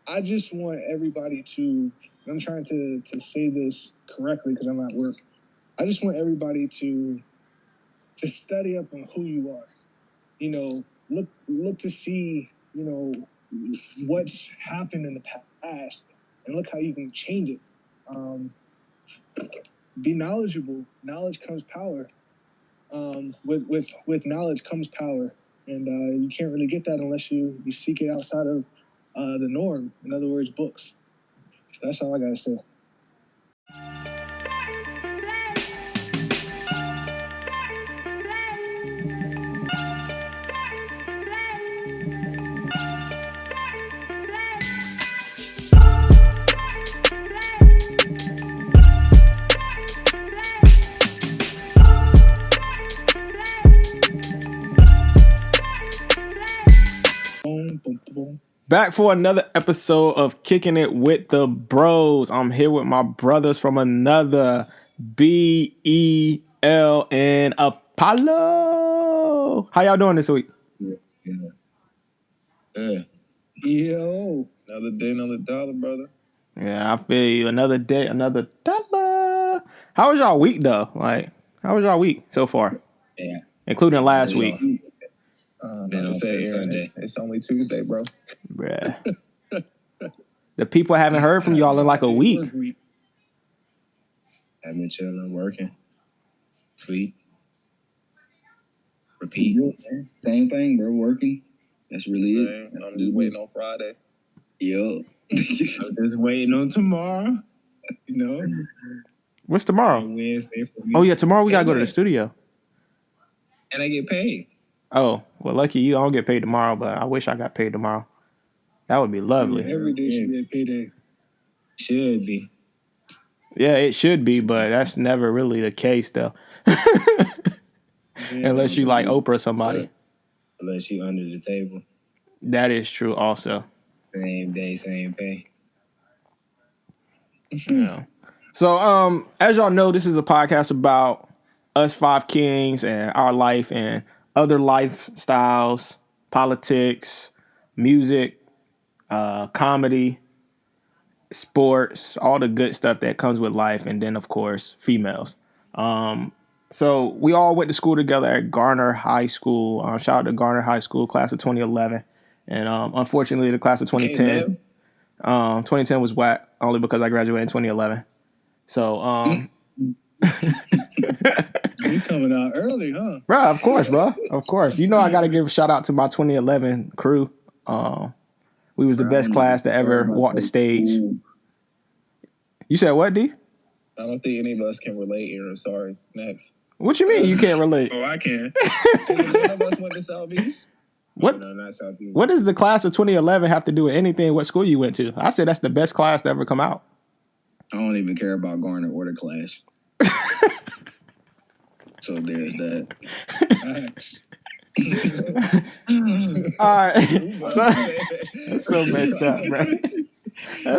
I just want everybody to. I'm trying to say this correctly because I'm at work. I just want everybody to study up on who you are. You know, look to see, you know, what's happened in the past and look how you can change it. Be knowledgeable. Knowledge comes power. With knowledge comes power, and you can't really get that unless you seek it outside of the norm. In other words, books. That's all I gotta say. Back for another episode of Kicking It with the Bros. I'm here with my brothers from another BELN Apollo. How y'all doing this week? Yeah. Yo. Another day, another dollar, brother. Yeah, I feel you. Another day, another dollar. How was y'all week, though? Like, how was y'all week so far? Yeah. Including last week. Not to say, Aaron, it's only Tuesday, bro. Bruh. The people haven't heard from y'all in like a week. I've been chilling, working, sleep, repeat. Same thing, bro. Working. That's really it. I'm just waiting on Friday. Yo. I'm just waiting on tomorrow. You know? What's tomorrow? Wednesday for me. Oh, yeah, tomorrow we got to go to the studio. And I get paid. Oh, well, lucky you. I don't get paid tomorrow, but I wish I got paid tomorrow. That would be lovely. Every day should be a payday. Should be. Yeah, it should be, but that's never really the case, though. Unless you like Oprah or somebody. Unless you under the table. That is true also. Same day, same pay. Yeah. So, as y'all know, this is a podcast about us five kings and our life and other lifestyles, politics, music, comedy, sports, all the good stuff that comes with life, and then of course females. So we all went to school together at Garner High School. Shout out to Garner High School, class of 2011, and unfortunately the class of 2010. 2010 was whack only because I graduated in 2011. So You coming out early, huh? bro, of course. You know I gotta give a shout out to my 2011 crew. We was the best class to ever walk the stage. You said what, D? I don't think any of us can relate, Aaron. Sorry. Next. What you mean you can't relate? Oh, I can. None of us went to Southeast. What? No, not Southeast. What does the class of 2011 have to do with anything? What school you went to? I said that's the best class to ever come out. I don't even care about Garner or the class. So there's that. Thanks. All right. That's so messed up, bro.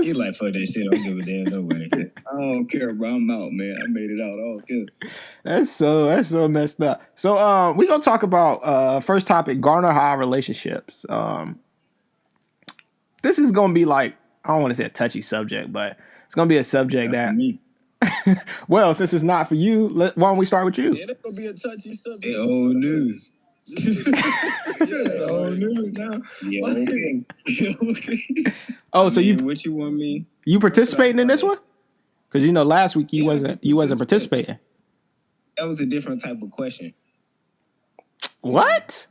You like, fuck that shit. I don't give a damn no way. I don't care, bro. I'm out, man. I made it out. All good. That's so messed up. So we're gonna talk about first topic, Garner High relationships. This is gonna be like, I don't want to say a touchy subject, but it's gonna be a subject That's that for me. well, since it's not for you, why don't we start with you? Yeah, that's gonna be a touchy subject. Hey, old news. Old news now. Yeah, okay. Oh, so what you want me? You participating in this one? Because you know last week you wasn't participating. That was a different type of question. What?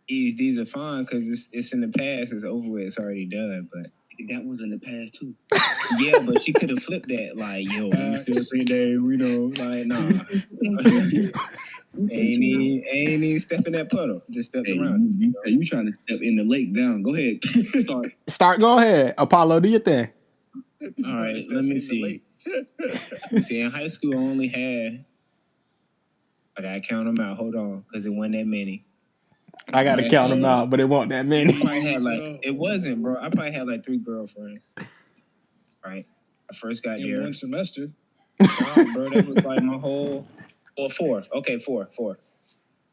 These are fine because it's in the past. It's over with. It's already done. But that was in the past too. Yeah, but she could have flipped that. Like, yo, we still think that, you know, like, nah. ain't even stepping that puddle. Just step around. You trying to step in the lake down. Go ahead. Go ahead. Apollo, do your thing. All right, let me see. See, in high school, I only had, I gotta count them out. Hold on, because it wasn't that many. I gotta count them out, but it wasn't that many. I probably had it wasn't, bro. I probably had like 3 girlfriends. Right? I first got in there. one semester. Nah, bro, that was like my whole, 4. Okay, 4.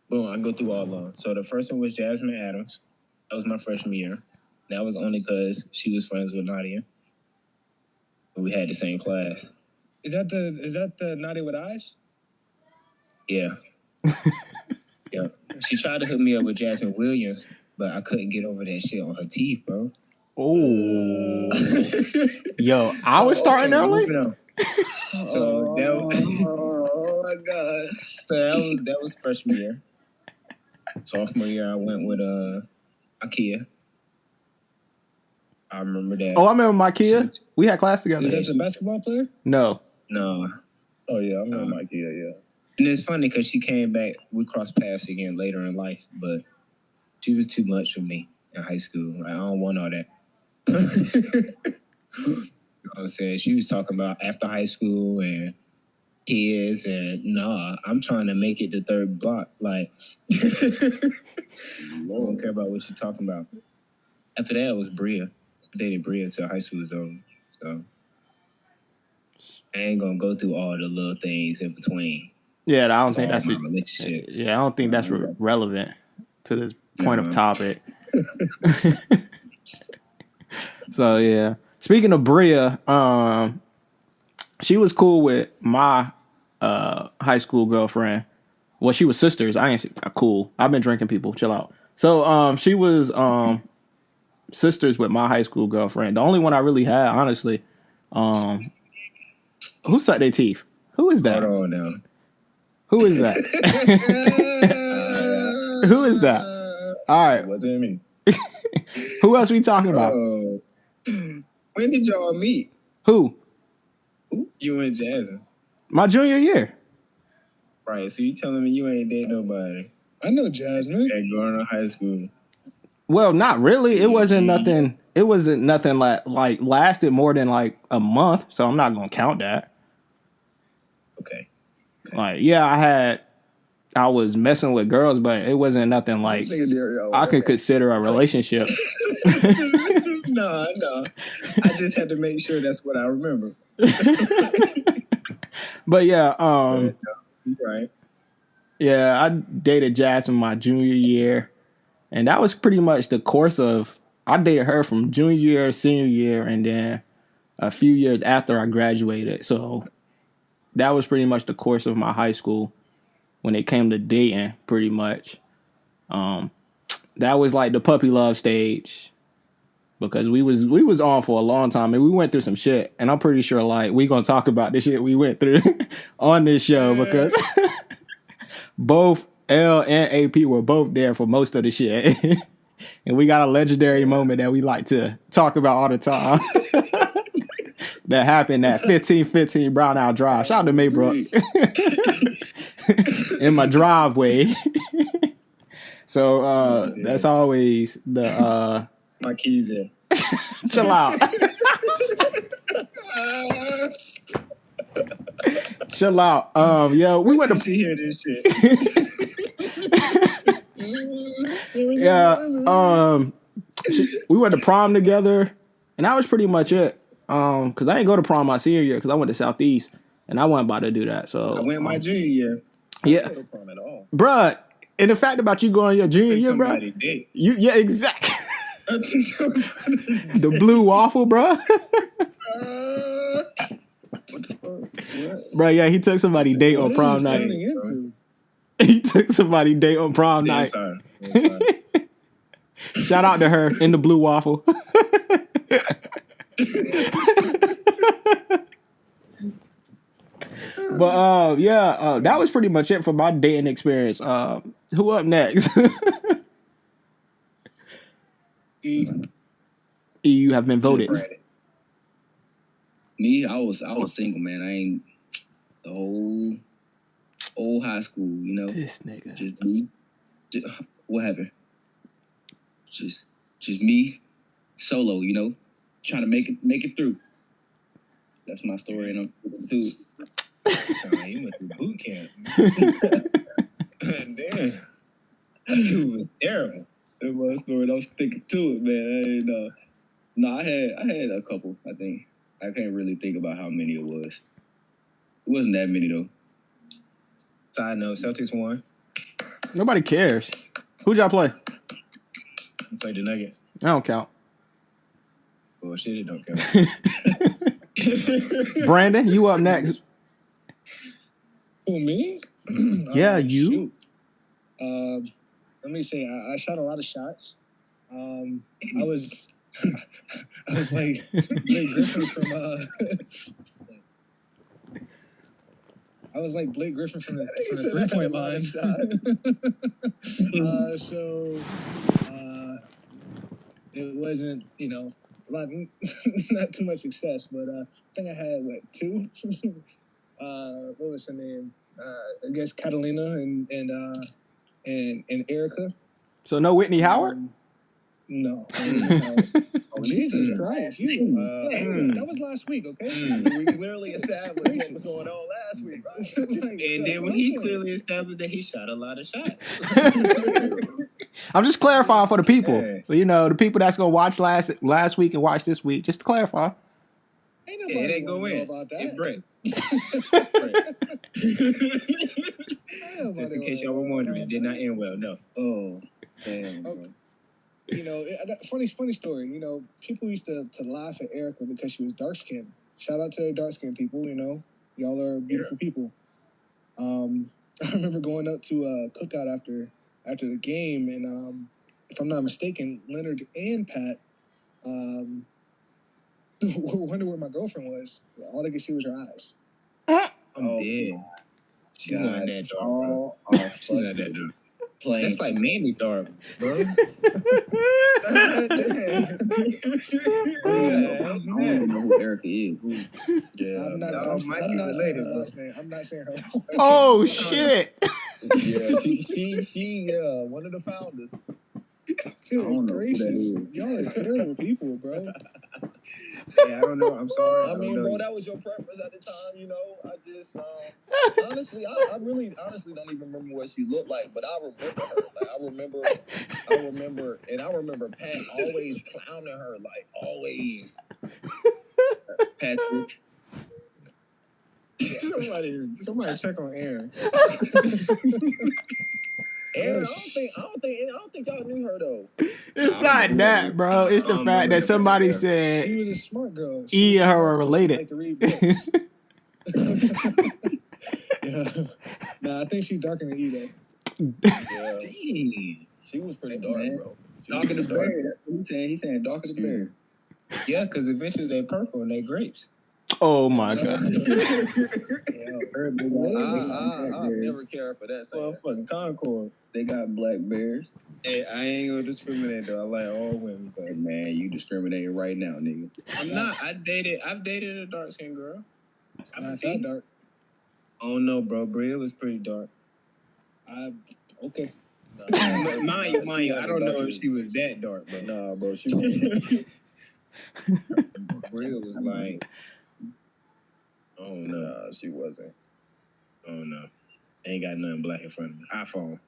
Boom, I go through all of them. So the first one was Jasmine Adams. That was my freshman year. That was only because she was friends with Nadia. We had the same class. Is that the Nadia with eyes? Yeah. Yeah. She tried to hook me up with Jasmine Williams, but I couldn't get over that shit on her teeth, bro. Oh. Yo, I was starting early. So oh my god. So that was freshman year. Sophomore year I went with Ikea. I remember that. Oh, I remember my kid. We had class together. Is that the basketball player? No. No. Oh yeah, I remember my kid, yeah. And it's funny because she came back, we crossed paths again later in life, but she was too much for me in high school. Like, I don't want all that. You know what I'm saying? She was talking about after high school and kids, and nah, I'm trying to make it the third block. Like, I don't care about what she's talking about. After that, it was Bria. I dated Bria till high school was over. So I ain't gonna go through all the little things in between. Yeah, I don't think all that's my relationships. Yeah, I don't think that's relevant to this point of topic. So yeah. Speaking of Bria, she was cool with my high school girlfriend. Well, she was sisters. I ain't cool. I've been drinking, people. Chill out. So she was sisters with my high school girlfriend. The only one I really had, honestly. Who sucked their teeth? Who is that? Hold on now. Who is that? Who is that? All right. It wasn't me. Who else we talking about? When did y'all meet? Who? You and Jasmine. My junior year. Right, so you telling me you ain't dated nobody I know Jasmine. at growing up high school? Well, not really. It wasn't nothing. It wasn't nothing like lasted more than like a month. So I'm not gonna count that. Okay. Like, yeah, I was messing with girls, but it wasn't nothing like I could consider a relationship. No. I just had to make sure that's what I remember. But yeah, Right. yeah, I dated Jasmine my junior year, and that was pretty much the course of. I dated her from junior year, senior year, and then a few years after I graduated. So that was pretty much the course of my high school when it came to dating, pretty much. That was like the puppy love stage because we was on for a long time and we went through some shit. And I'm pretty sure like we gonna talk about the shit we went through on this show because both L and AP were both there for most of the shit. And we got a legendary moment that we like to talk about all the time. That happened at 1515 Brownell Drive. Shout out to Maybrook. In my driveway. So that's always the My keys in. chill out. Chill out. Yeah, we went to She hear this shit. yeah, we went to prom together, and that was pretty much it. Because I didn't go to prom my senior year because I went to Southeast, and I wasn't about to do that. So I went my junior year. yeah, I didn't go to prom at all. bruh. And the fact about you going your junior year, bruh. Did. Yeah, exactly. The blue waffle, bruh. Bruh, yeah, he took somebody date on prom night. He took somebody date on prom night. Sorry. Shout out to her in the blue waffle. But yeah, that was pretty much it for my dating experience. Who up next? You have been voted. Me, I was single, man. I ain't the whole old high school, you know. This nigga. Just what happened? Just me, solo, you know, trying to make it through. That's my story, and I'm through. You went through boot camp. Damn. That dude was terrible. That's my story, and I'm sticking to it, man. I had a couple, I think. I can't really think about how many it was. It wasn't that many, though. Side note, Celtics won. Nobody cares. Who'd y'all play? We played the Nuggets. I don't count. Bullshit, it don't count. Brandon, you up next? Who, me? Yeah, you. Shoot. Let me say, I shot a lot of shots. I was like Blake Griffin from. I was like Blake Griffin from the 3-point line. So it wasn't, a lot, not too much success, but I think I had two. What was her name? I guess Catalina and Erica. So no Whitney Howard? No. Oh, Jesus Christ! That was last week, okay? We clearly established what was going on last week, right? And then when he clearly established that he shot a lot of shots. I'm just clarifying for the people. Yeah. The people that's gonna watch last week and watch this week. Just to clarify. Ain't nobody it ain't go in. about that. It's Brett. Just in case y'all were wondering, it did not end well. No. Oh, damn. Okay. I got a funny story. People used to laugh at Erica because she was dark skinned. Shout out to the dark skinned people. Y'all are beautiful people. I remember going up to a cookout after the game, and if I'm not mistaken, Leonard and Pat wondered where my girlfriend was. All they could see was her eyes. I'm dead. She wasn't that dark, bro. She not that dark. That's like mainly dark, bro. I don't even know who Erica is. Yeah, I'm not saying her last name. I'm not saying her. Oh shit! Yeah, she one of the founders. Good gracious, y'all are terrible people, bro. Yeah, I don't know. I'm sorry. I mean, bro, that was your preference at the time, I just, honestly, I really honestly don't even remember what she looked like, but I remember her. Like, I remember Pat always clowning her, like, always. Patrick. Somebody check on Aaron. Aaron, I don't think y'all knew her though. It's not that, bro. It's the fact that somebody She said was a smart girl. E and her are related. Like to read books. Yeah. Nah, I think she's darker than E though. Yeah, Dang. she was pretty dark, bro. Darker than dark. berry. That's what he's saying darker than berry. Yeah, because eventually they're purple and they're grapes. Oh my god! I've never cared for that. Fucking Concord. They got blackberries. Hey, I ain't gonna discriminate though. I like all women. But Man, you discriminating right now, nigga. I'm not. I've dated a dark skinned girl. Not that dark. Oh no, bro. Bria was pretty dark. Okay. Mind you, I don't know if she was that dark, bro. Nah, bro, she was. Bria was like, oh no, Nah, she wasn't. oh no, ain't got nothing black in front of me. iPhone.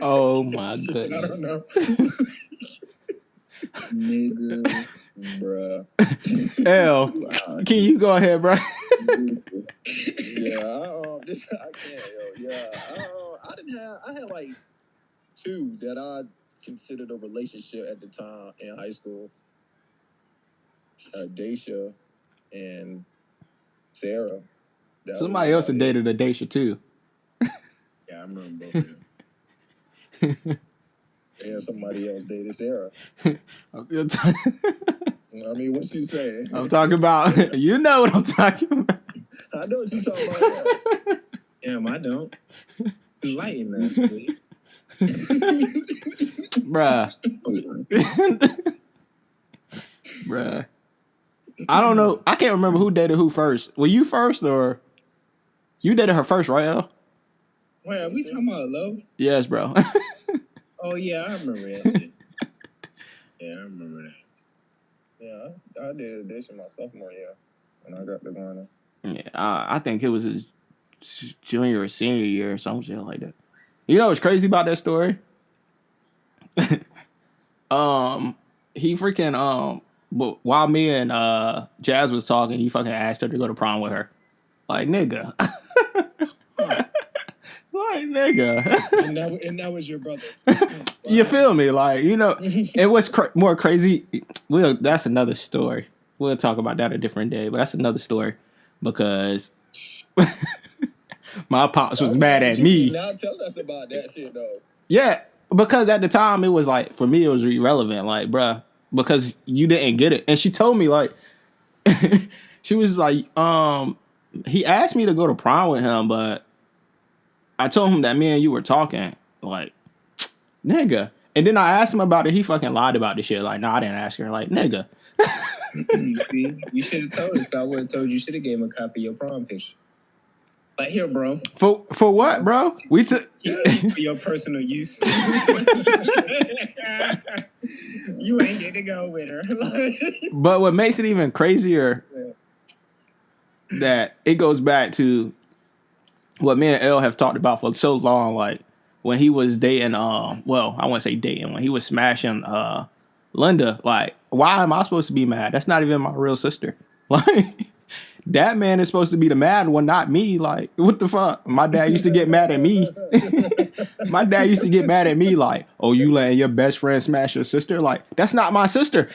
Oh my I goodness! don't know. Nigga, bruh. L, can you go ahead, bro? Yeah, I can't, yo. Yeah, I had like two that I considered a relationship at the time in high school. Daisha and Sarah. That Somebody was else had dated a Daisha too. Yeah, I remember both of them. And somebody else dated Sarah. I'm I mean, what you saying? talking about. You know what I'm talking about. I know what you're talking about. Yeah. Damn, I don't. Enlighten us, please. Bruh. Bruh. I don't know. I can't remember who dated who first. Were you first or you dated her first, right, El? Wait, are we talking about love? Yes, bro. Oh yeah, I remember that too. Yeah, I remember that. Yeah, I did this in my sophomore year when I got the Garner. Yeah, I think it was his junior or senior year or some shit like that. You know what's crazy about that story? He freaking but while me and Jazz was talking, he fucking asked her to go to prom with her. Like, nigga. Like, like, nigga. and that was your brother. You feel me? Like, you know, it was more crazy. That's another story. We'll talk about that a different day, but that's another story because my pops was mad at me. Now tell us about that shit though. Yeah, because at the time it was like, for me, it was irrelevant. Like, bruh, because you didn't get it. And she told me, like, she was like, he asked me to go to prom with him, but I told him that me and you were talking. Like, nigga. And then I asked him about it. He fucking lied about the shit. Like, nah, I didn't ask her. Like, nigga. You see, you should have told us. I would have told you. Should have gave him a copy of your prom picture. Like, here, bro. For what, bro? We took for your personal use. You ain't get to go with her. But what makes it even crazier that it goes back to what me and Elle have talked about for so long. Like when he was dating, well, I wouldn't say dating, when he was smashing Linda. Like, why am I supposed to be mad? That's not even my real sister. Like, that man is supposed to be the mad one, not me. Like, what the fuck? My dad used to get mad at me. My dad used to get mad at me like, oh, you letting your best friend smash your sister? Like, that's not my sister.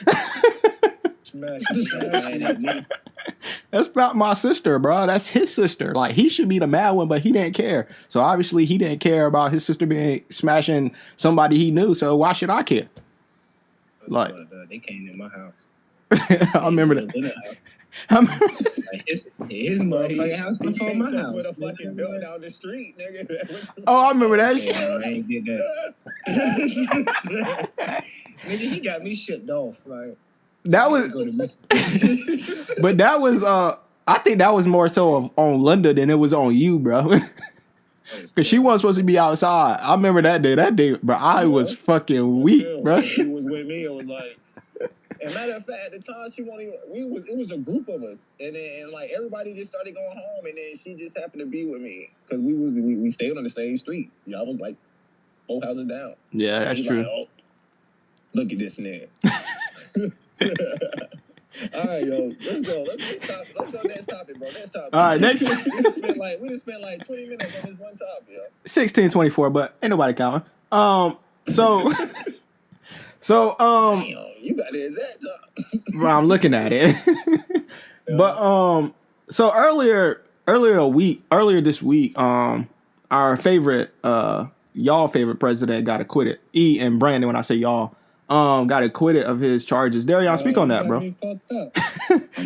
That's not my sister, bro. That's his sister. Like, he should be the mad one, but he didn't care. So obviously he didn't care about his sister being smashing somebody he knew. So why should I care? Like, they came in my house. I remember that. Like his motherfucking house before my house. With a fucking building down the street, nigga. Oh, I remember that shit. I ain't get that. Nigga, he got me shipped off. Like, that was, but that was, I think that was more so on Linda than it was on you, bro. Because she wasn't supposed to be outside. I remember that day, bro, I was fucking weak, bro. She was with me. It was like, and matter of fact, at the time she wasn't even. It was a group of us, and then like everybody just started going home, and then she just happened to be with me because we stayed on the same street. Y'all was like 4 houses down. Yeah, that's true. Like, oh, look at this nigga. All right, yo, let's go. Let's go next topic, bro. Next topic. All right, next. we just spent like 20 minutes on this one topic, yo. 16:24, but ain't nobody counting. So Damn, you got the exact time. Well, I'm looking at it. But so earlier this week, our favorite y'all favorite president got acquitted. E and Brandon, when I say y'all, got acquitted of his charges. Darion, speak on that, bro.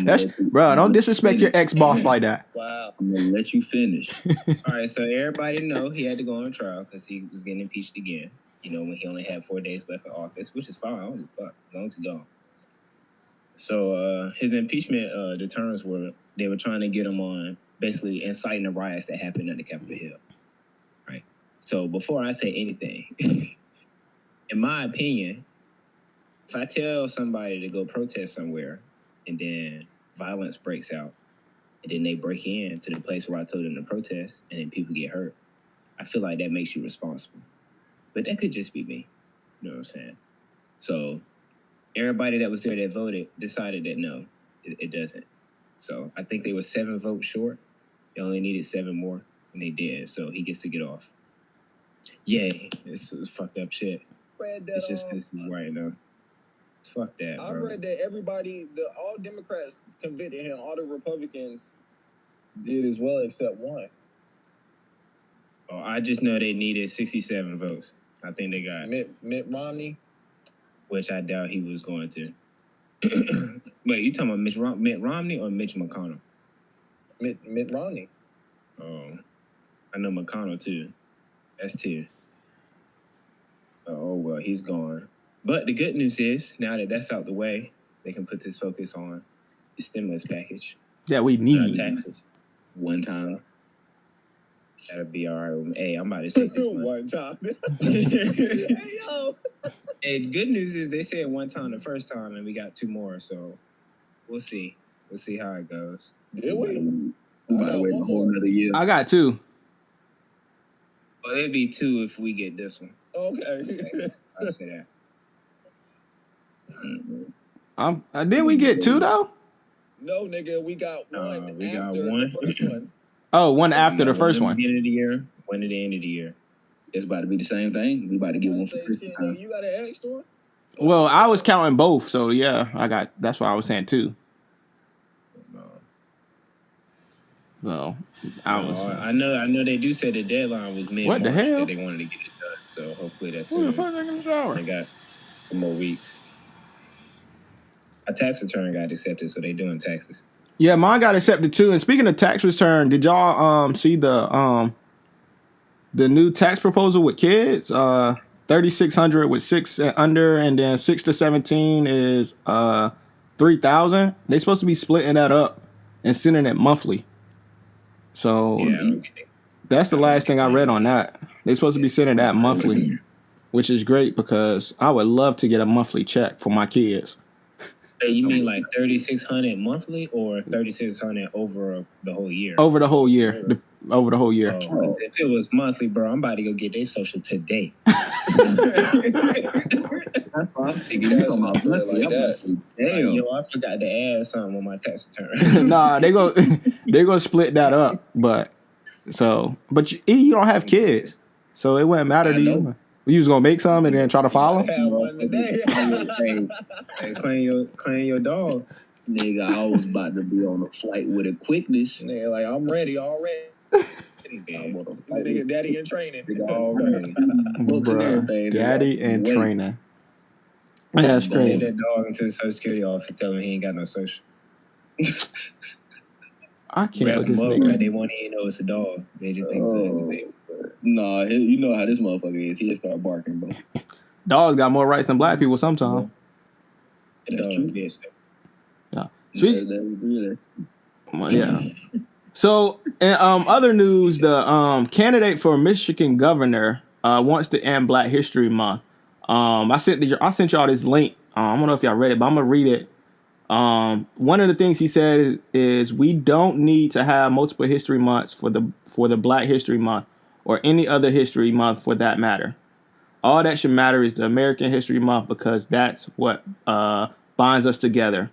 That's, bro, don't disrespect your ex-boss like that. Wow. I'm gonna let you finish. all right, so everybody know he had to go on trial because he was getting impeached again. You know, when he only had 4 days left in office, which is fine. I don't give a fuck as long as he's gone. So his impeachment deterrents they were trying to get him on basically inciting the riots that happened at the Capitol Hill. Right. So before I say anything, in my opinion, if I tell somebody to go protest somewhere and then violence breaks out and then they break into the place where I told them to protest and then people get hurt, I feel like that makes you responsible. But that could just be me. You know what I'm saying? So everybody that was there that voted decided that no, it doesn't. So I think they were 7 votes short. They only needed 7 more, and they did. So he gets to get off. Yay. It's fucked up shit. It's just this right now. Fuck that, bro. I read that all Democrats convicted him. All the Republicans did as well except one. Oh, I just know they needed 67 votes. I think they got Mitt Romney, which I doubt he was going to. Wait, you talking about Mitt Romney or Mitch McConnell? Mitt Romney. Oh, I know McConnell too. That's 2. Oh well, he's gone. But the good news is, now that that's out the way, they can put this focus on the stimulus package. Yeah, we need taxes. One time. That'll be all right. Hey, I'm about to take this one. One time. Hey, yo. Hey, good news is they said one time the first time, and we got 2 more. So we'll see. We'll see how it goes. Did we? We might wait a whole another year. I got 2. Well, it'd be 2 if we get this one. Okay. I'll say that. Didn't we get 2 though? No, nigga, we got one we got after one. the first one. Oh, one after the first one. Beginning of the year, One at the end of the year. It's about to be the same thing. We about to get one for Say Christmas shit, time. nigga, you got an extra one? Well, I was counting both, so yeah, that's what I was saying too. No. So I know they do say the deadline was mid-March What the hell? that they wanted to get it done. So hopefully that's Who the soon. fuck in the shower? They got 4 more weeks. A tax return got accepted, so they doing taxes. Yeah, mine got accepted too. And speaking of tax return, did y'all see the new tax proposal with kids? 3,600 with 6 and under, and then 6 to 17 is 3,000. They supposed to be splitting that up and sending it monthly. So that's the last thing I read on that. They're supposed to be sending that monthly, which is great because I would love to get a monthly check for my kids. Hey, you mean like 3,600 monthly or 3,600 over the whole year? Over the whole year. Over the whole year. Oh, if it was monthly, bro, I'm about to go get their social today. That's what I'm thinking. You talking about monthly like that? Damn. Yo, I forgot to add something on my tax return. Nah, they gonna split that up, but you don't have kids, so it wouldn't matter to you. You was gonna make some and then try to follow. I had one today. Hey, claim your dog. Nigga, I was about to be on a flight with a quickness. Nigga, like, I'm ready already. Nigga, daddy in training. Nigga, already. Books and Bruh, everything. daddy nigga. and Wait. training. Yeah, that's Take crazy. that dog into the Social Security office, tell him he ain't got no social. I can't Wrap with him this up, nigga. right? They won't even know it's a dog. They just think it's a baby. Nah, you know how this motherfucker is. He'll start barking, bro. Dogs got more rights than black people sometimes. The That's dog true. bitch. Yeah. Sweet. Yeah. Yeah. So, in other news, the candidate for Michigan governor wants to end Black History Month. I sent y'all this link. I don't know if y'all read it, but I'm gonna read it. One of the things he said is we don't need to have multiple history months for the Black History Month or any other history month for that matter. All that should matter is the American History Month because that's what binds us together.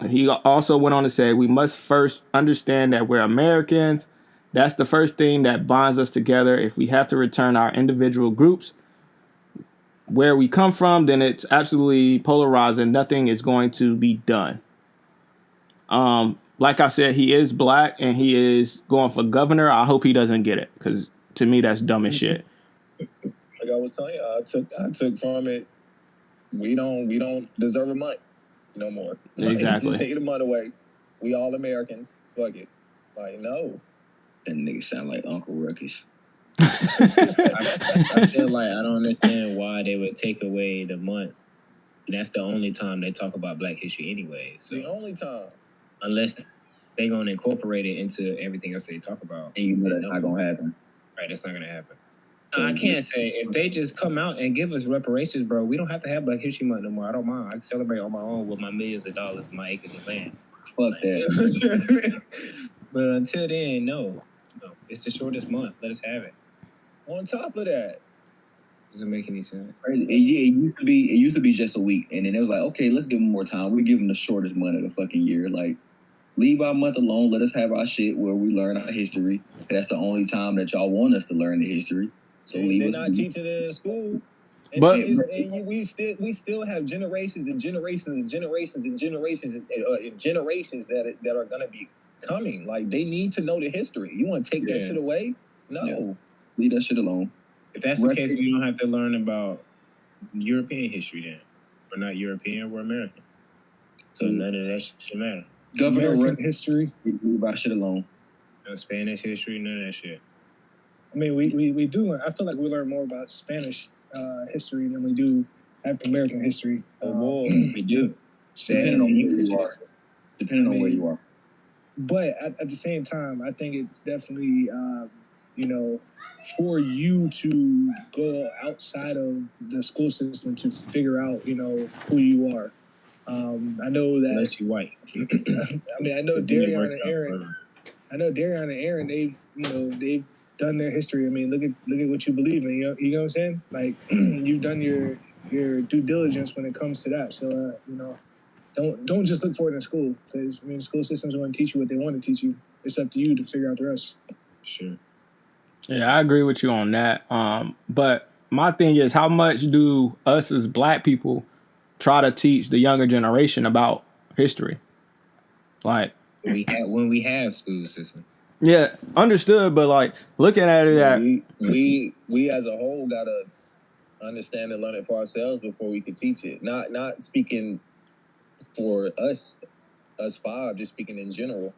He also went on to say we must first understand that we're Americans. That's the first thing that binds us together. If we have to return our individual groups where we come from, then it's absolutely polarizing. Nothing is going to be done. Like I said, he is black and he is going for governor. I hope he doesn't get it because to me that's dumb as shit. Like I was telling you, I took from it. We don't deserve a month no more. Like, Exactly. just take the month away. We all Americans. Fuck it. Like, no. That nigga sound like Uncle Ruckus. I feel like I don't understand why they would take away the month. And that's the only time they talk about Black history anyway. So The only time. unless they're going to incorporate it into everything else they talk about. And you know that's not gonna happen. Right, that's not going to happen. I can't say if they just come out and give us reparations, bro. We don't have to have Black History Month no more. I don't mind. I can celebrate on my own with my millions of dollars, my acres of land. Fuck that. But until then, no. It's the shortest month. Let us have it. On top of that, Doesn't make any sense. It used to be just a week, and then it was like, okay, let's give them more time. We give them the shortest month of the fucking year. Like, leave our month alone. Let us have our shit where we learn our history. That's the only time that y'all want us to learn the history. So they're not teaching it in school. And But- we still have generations and generations and generations and generations and generations that are gonna be coming. Like, they need to know the history. You want to take that shit away? No. Yeah. Leave that shit alone. If that's the case, we don't have to learn about European history then. We're not European, we're American. So none of that should matter. Governor American Ruckus, history. leave our shit alone. No Spanish history, none of that shit. I mean, we do learn. I feel like we learn more about Spanish history than we do African American history. We do. Depending on where you are. Depending on where you are. But at the same time, I think it's definitely, for you to go outside of the school system to figure out, who you are. I know that. Unless you white. I mean, I know Darion and Aaron. They've done their history. I mean, look at what you believe in. You know what I'm saying? Like, you've done your due diligence when it comes to that. So, don't just look for it in school, because the school systems are going to teach you what they want to teach you. It's up to you to figure out the rest. Sure. Yeah, I agree with you on that. But my thing is, how much do us as black people try to teach the younger generation about history? Like, when we have school system. yeah, understood, but like looking at it at We as a whole gotta understand and learn it for ourselves before we could teach it. Not speaking for us five, just speaking in general.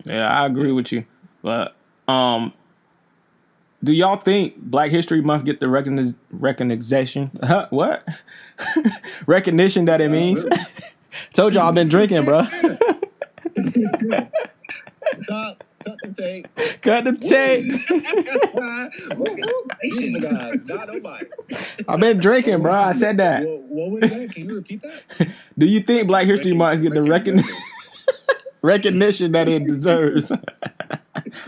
yeah, I agree with you. But do y'all think Black History Month get the recognition? What? Recognition that it means? Told y'all I've been drinking, bro. Cut the tape. Cut the tape. Guys, not nobody. I've been drinking, bro. I said that. What was that? Can you repeat that? Do you think Black History Month get the recognition that it deserves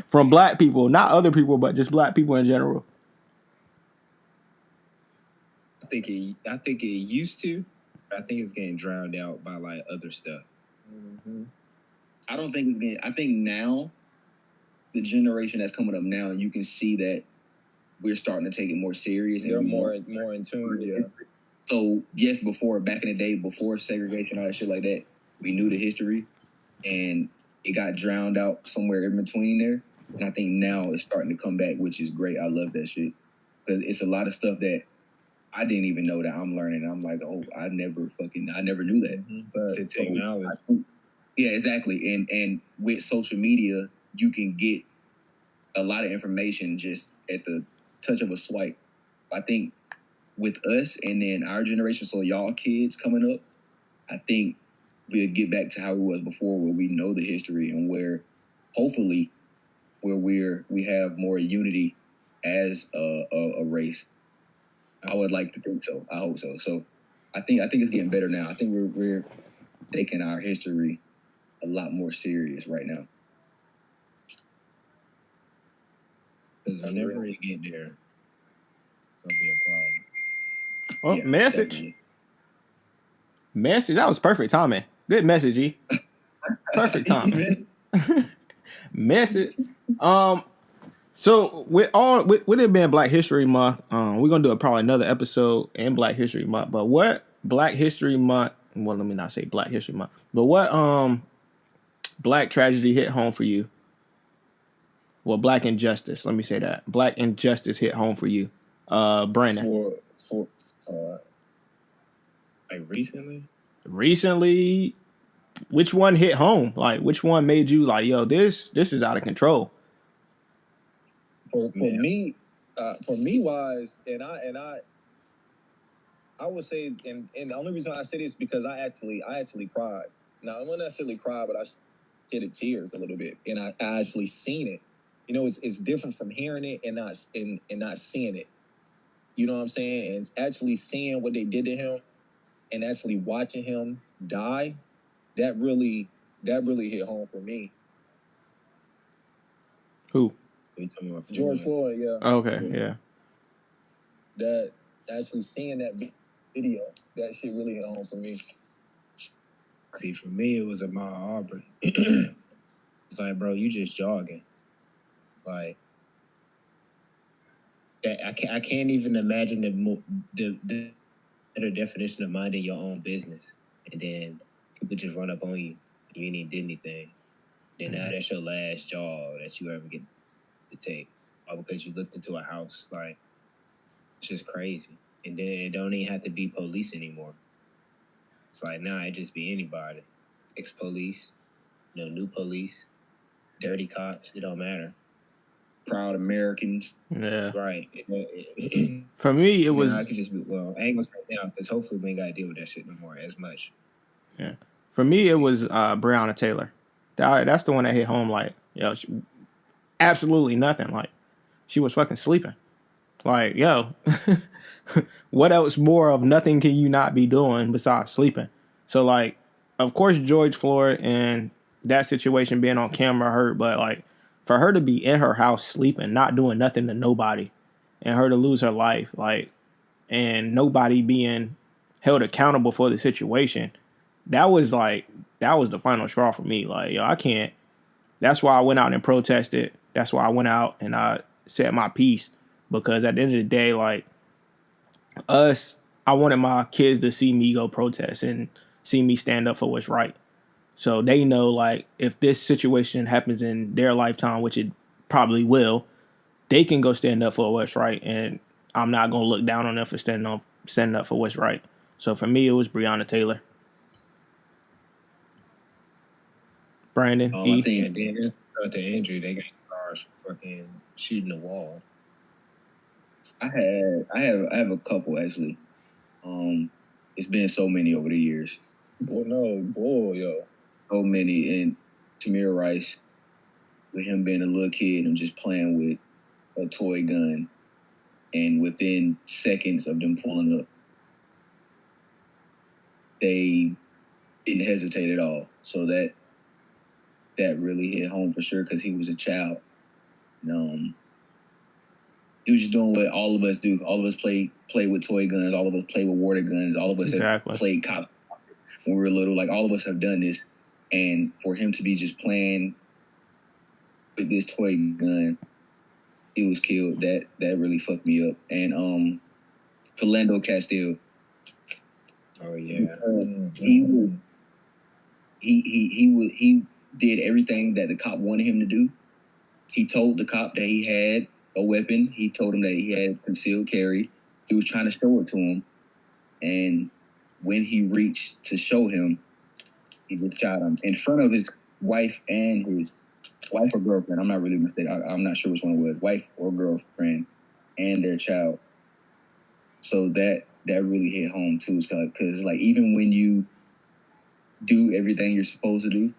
from black people, not other people, but just black people in general? I think it used to. I think it's getting drowned out by like other stuff. Mm-hmm. I don't think it's getting. I think now, the generation that's coming up now, you can see that we're starting to take it more serious. They're more in tune. Yeah. So yes, back in the day, before segregation, all that shit like that, we knew the history, and it got drowned out somewhere in between there. And I think now it's starting to come back, which is great. I love that shit because it's a lot of stuff that I didn't even know that I'm learning. I'm like, oh, I never knew that. Mm-hmm. It's technology. Yeah, exactly. And with social media, you can get a lot of information just at the touch of a swipe. I think with us and then our generation, so y'all kids coming up, I think we'll get back to how it was before, where we know the history and where hopefully we have more unity as a race. I would like to think so. I hope so. So I think it's getting better now. I think we're taking our history a lot more serious right now. Because whenever we get there, it's gonna be a problem. Oh, yeah, message. Definitely. Message. That was perfect timing. Good message, E. Perfect timing. Message. So with it being Black History Month, we're gonna do probably another episode in Black History Month. But what Black History Month? Well, let me not say Black History Month. But what Black tragedy hit home for you? Well, Black injustice. Let me say that. Black injustice hit home for you, Brandon. For like recently. Recently, which one hit home? Like, which one made you like, yo, this is out of control? For me, wise, and I would say, and the only reason I say this is because I actually cried. Now, I wouldn't necessarily cry, but I shedded tears a little bit, and I actually seen it. You know, it's different from hearing it and not seeing it. You know what I'm saying? And it's actually seeing what they did to him, and actually watching him die. That really hit home for me. Who? George Floyd, yeah. Okay, yeah. That actually seeing that video, that shit really hit home for me. See, for me, it was about Aubrey. It's like, bro, you just jogging. Like, that I can't even imagine the definition of minding your own business, and then people just run up on you, and you ain't even did anything. Then now that's your last job that you ever get to take, all because you looked into a house. Like, it's just crazy. And then it don't even have to be police anymore. It's like, nah, it just be anybody. Ex-police, new police, dirty cops, it don't matter. Proud Americans. Yeah. Right. For me, it was... I could just be, well, I ain't gonna say now, because hopefully we ain't gotta deal with that shit no more as much. Yeah. For me, it was Breonna Taylor. That's the one that hit home like, yo, absolutely nothing. Like, she was fucking sleeping. Like, yo, what else more of nothing can you not be doing besides sleeping? So, like, of course, George Floyd and that situation being on camera hurt, but, like, for her to be in her house sleeping, not doing nothing to nobody, and her to lose her life, like, and nobody being held accountable for the situation, that was the final straw for me. Like, yo, I can't. That's why I went out and protested. that's why I went out and I said my piece, because at the end of the day, like I wanted my kids to see me go protest and see me stand up for what's right. So they know, like, if this situation happens in their lifetime, which it probably will, they can go stand up for what's right, and I'm not gonna look down on them for standing up for what's right. So for me, it was Breonna Taylor. Brandon, I E. think And then it's to injury, they got charged for fucking shooting the wall. I have a couple actually. It's been so many over the years. Yo. So many. And Tamir Rice, with him being a little kid and just playing with a toy gun, and within seconds of them pulling up, they didn't hesitate at all. So that really hit home for sure, because he was a child. He was just doing what all of us do. All of us play with toy guns. All of us play with water guns. All of us have played cops when we were little. Like, all of us have done this. And for him to be just playing with this toy gun, he was killed. That really fucked me up. And Philando Castile. Oh yeah. He did everything that the cop wanted him to do. He told the cop that he had a weapon. He told him that he had concealed carry. He was trying to show it to him. And when he reached to show him, he just shot him in front of his wife and his wife or girlfriend. I'm not really mistaken. I'm not sure which one it was, wife or girlfriend, and their child. So that really hit home too, because like, even when you do everything you're supposed to do,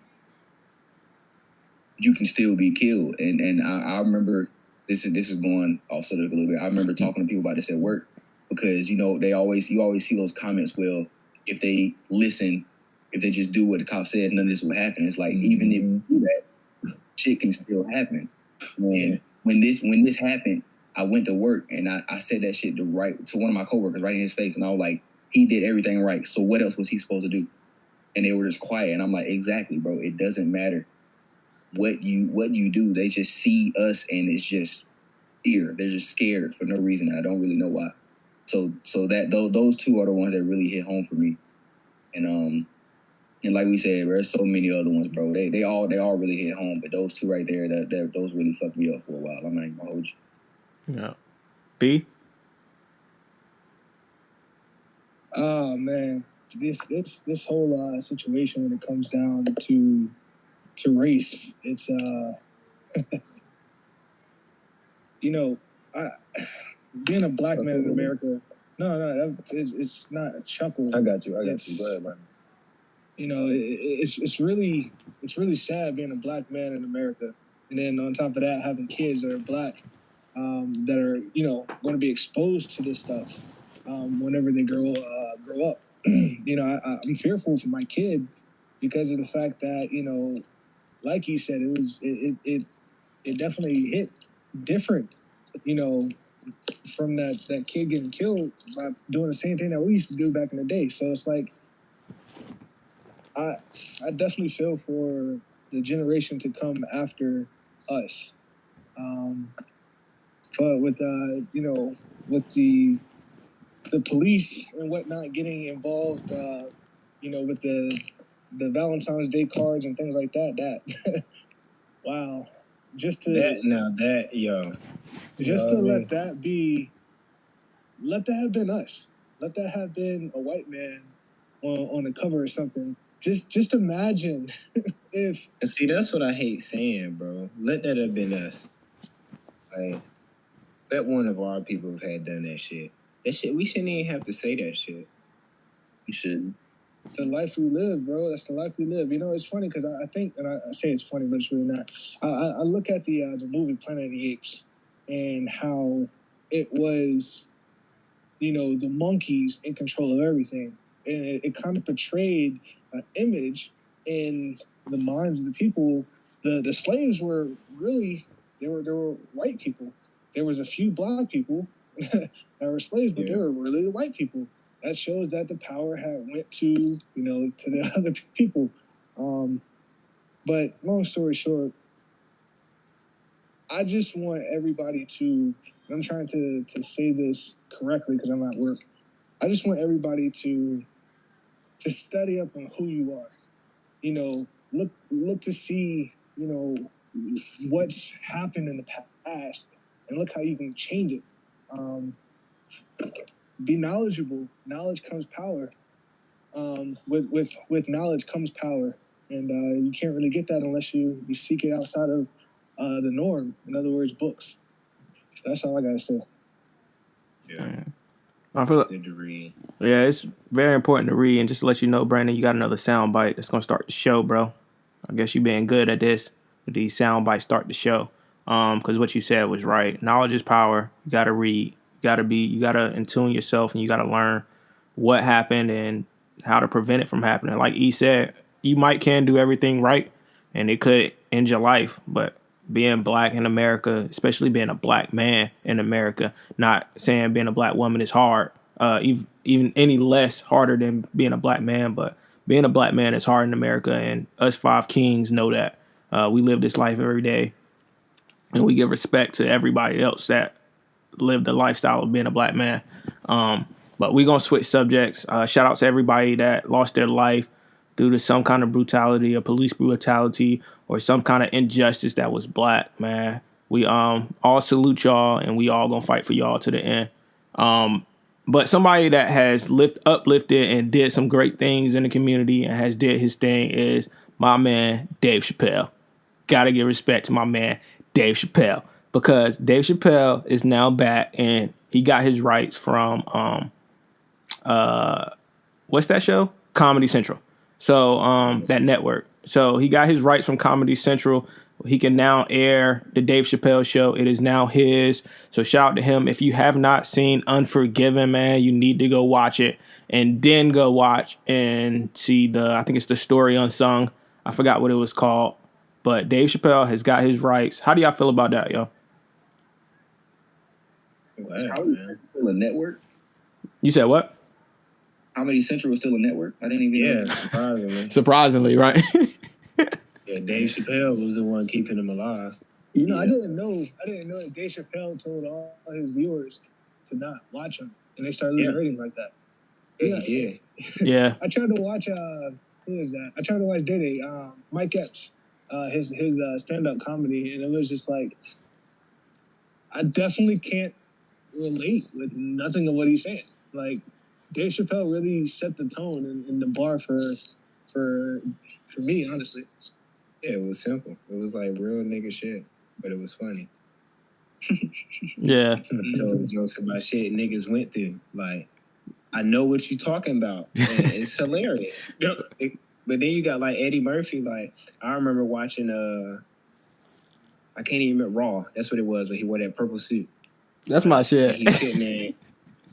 you can still be killed. And I remember, this is going off subject a little bit. I remember talking to people about this at work, because you always see those comments. Well, if they listen, if they just do what the cop says, none of this will happen. It's like, even if you do that, shit can still happen. And when this happened, I went to work and I said that shit to one of my coworkers right in his face, and I was like, he did everything right. So what else was he supposed to do? And they were just quiet. And I'm like, exactly, bro. It doesn't matter what you do. They just see us, and it's just fear. They're just scared for no reason. I don't really know why. So that those two are the ones that really hit home for me. And like we said, there's so many other ones, bro. They all really hit home, but those two right there, those really fucked me up for a while. I'm not even gonna hold you. Yeah. B. Oh man, this whole situation when it comes down to race, it's being a black man in America. No, it's not a chuckle. I got you. Go ahead, man. It's really sad being a black man in America, and then on top of that, having kids that are black, that are going to be exposed to this stuff whenever they grow up. I'm fearful for my kid because of the fact that like he said, it definitely hit different, from that kid getting killed by doing the same thing that we used to do back in the day. So it's like, I definitely feel for the generation to come after us. But with with the police and whatnot getting involved, with the Valentine's Day cards and things like that, wow. Just to let that have been us. Let that have been a white man on the cover or something. Just imagine if. And see, that's what I hate saying, bro. Let that have been us. Like, let one of our people have had done that shit. That shit, we shouldn't even have to say that shit. We shouldn't. It's the life we live, bro. That's the life we live. It's funny because I think, and I say it's funny, but it's really not. I look at the movie Planet of the Apes and how it was, the monkeys in control of everything, and it kind of portrayed an image in the minds of the people. The slaves were really they were white people. There was a few black people that were slaves, but they were really the white people. That shows that the power had went to the other people. But long story short, I just want everybody to. I'm trying to say this correctly because I'm at work. I just want everybody to study up on who you are. You know, look to see, you know, what's happened in the past and look how you can change it. Be knowledgeable. Knowledge comes power. With knowledge comes power, and you can't really get that unless you seek it outside of the norm. In other words, books. That's all I gotta say. Yeah. I feel Good to read. Yeah, it's very important to read. And just to let you know, Brandon, you got another sound bite that's gonna start the show, bro. I guess you being good at this. With these sound bites start the show. Because what you said was right. Knowledge is power. You gotta read. You gotta intune yourself, and you gotta learn what happened and how to prevent it from happening. Like E said, you can do everything right, and it could end your life. But being black in America, especially being a black man in America, not saying being a black woman is hard, even any less harder than being a black man, but being a black man is hard in America, and us 5 kings know that. We live this life every day, and we give respect to everybody else that live the lifestyle of being a black man. But we're going to switch subjects. Shout out to everybody that lost their life due to some kind of brutality or police brutality or some kind of injustice that was black, man. We all salute y'all, and we all going to fight for y'all to the end. But somebody that has uplifted and did some great things in the community and has did his thing is my man, Dave Chappelle. Gotta give respect to my man, Dave Chappelle. Because Dave Chappelle is now back and he got his rights from what's that show? Comedy Central. So that network. So he got his rights from Comedy Central. He can now air the Dave Chappelle show. It is now his. So shout out to him. If you have not seen Unforgiven, man, you need to go watch it. And then go watch and see I think it's The Story Unsung. I forgot what it was called. But Dave Chappelle has got his rights. How do y'all feel about that, yo? Still a network? You said what? Comedy Central was still a network? I didn't even know. Surprisingly. Surprisingly, right? Yeah, Dave Chappelle was the one keeping him alive. You know, I didn't know that Dave Chappelle told all his viewers to not watch him, and they started losing ratings like that. Yeah. Yeah. I tried to watch who is that? I tried to watch Diddy, Mike Epps, his stand-up comedy, and it was just like, I definitely can't relate with nothing of what he's saying. Like, Dave Chappelle really set the tone and the bar for me, honestly. Yeah, it was simple. It was like real nigga shit, but it was funny. Yeah. He told jokes about shit niggas went through. Like, I know what you talking about. And it's hilarious. But then you got like Eddie Murphy. Like, I remember watching I can't even remember Raw. That's what it was when he wore that purple suit. That's my shit. And he's sitting there.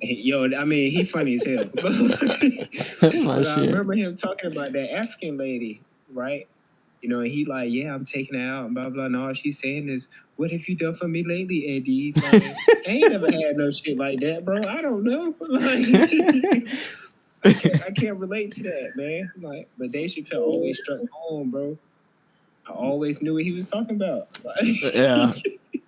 Yo, I mean, he funny as hell. That's my but shit. I remember him talking about that African lady, right? You know, and he like, yeah, I'm taking her out and blah, blah. And all she's saying is, what have you done for me lately, Eddie? Like, I ain't never had no shit like that, bro. I don't know. Like, I can't relate to that, man. Like, but Dave Chappelle always struck home, bro. I always knew what he was talking about. Like, Yeah.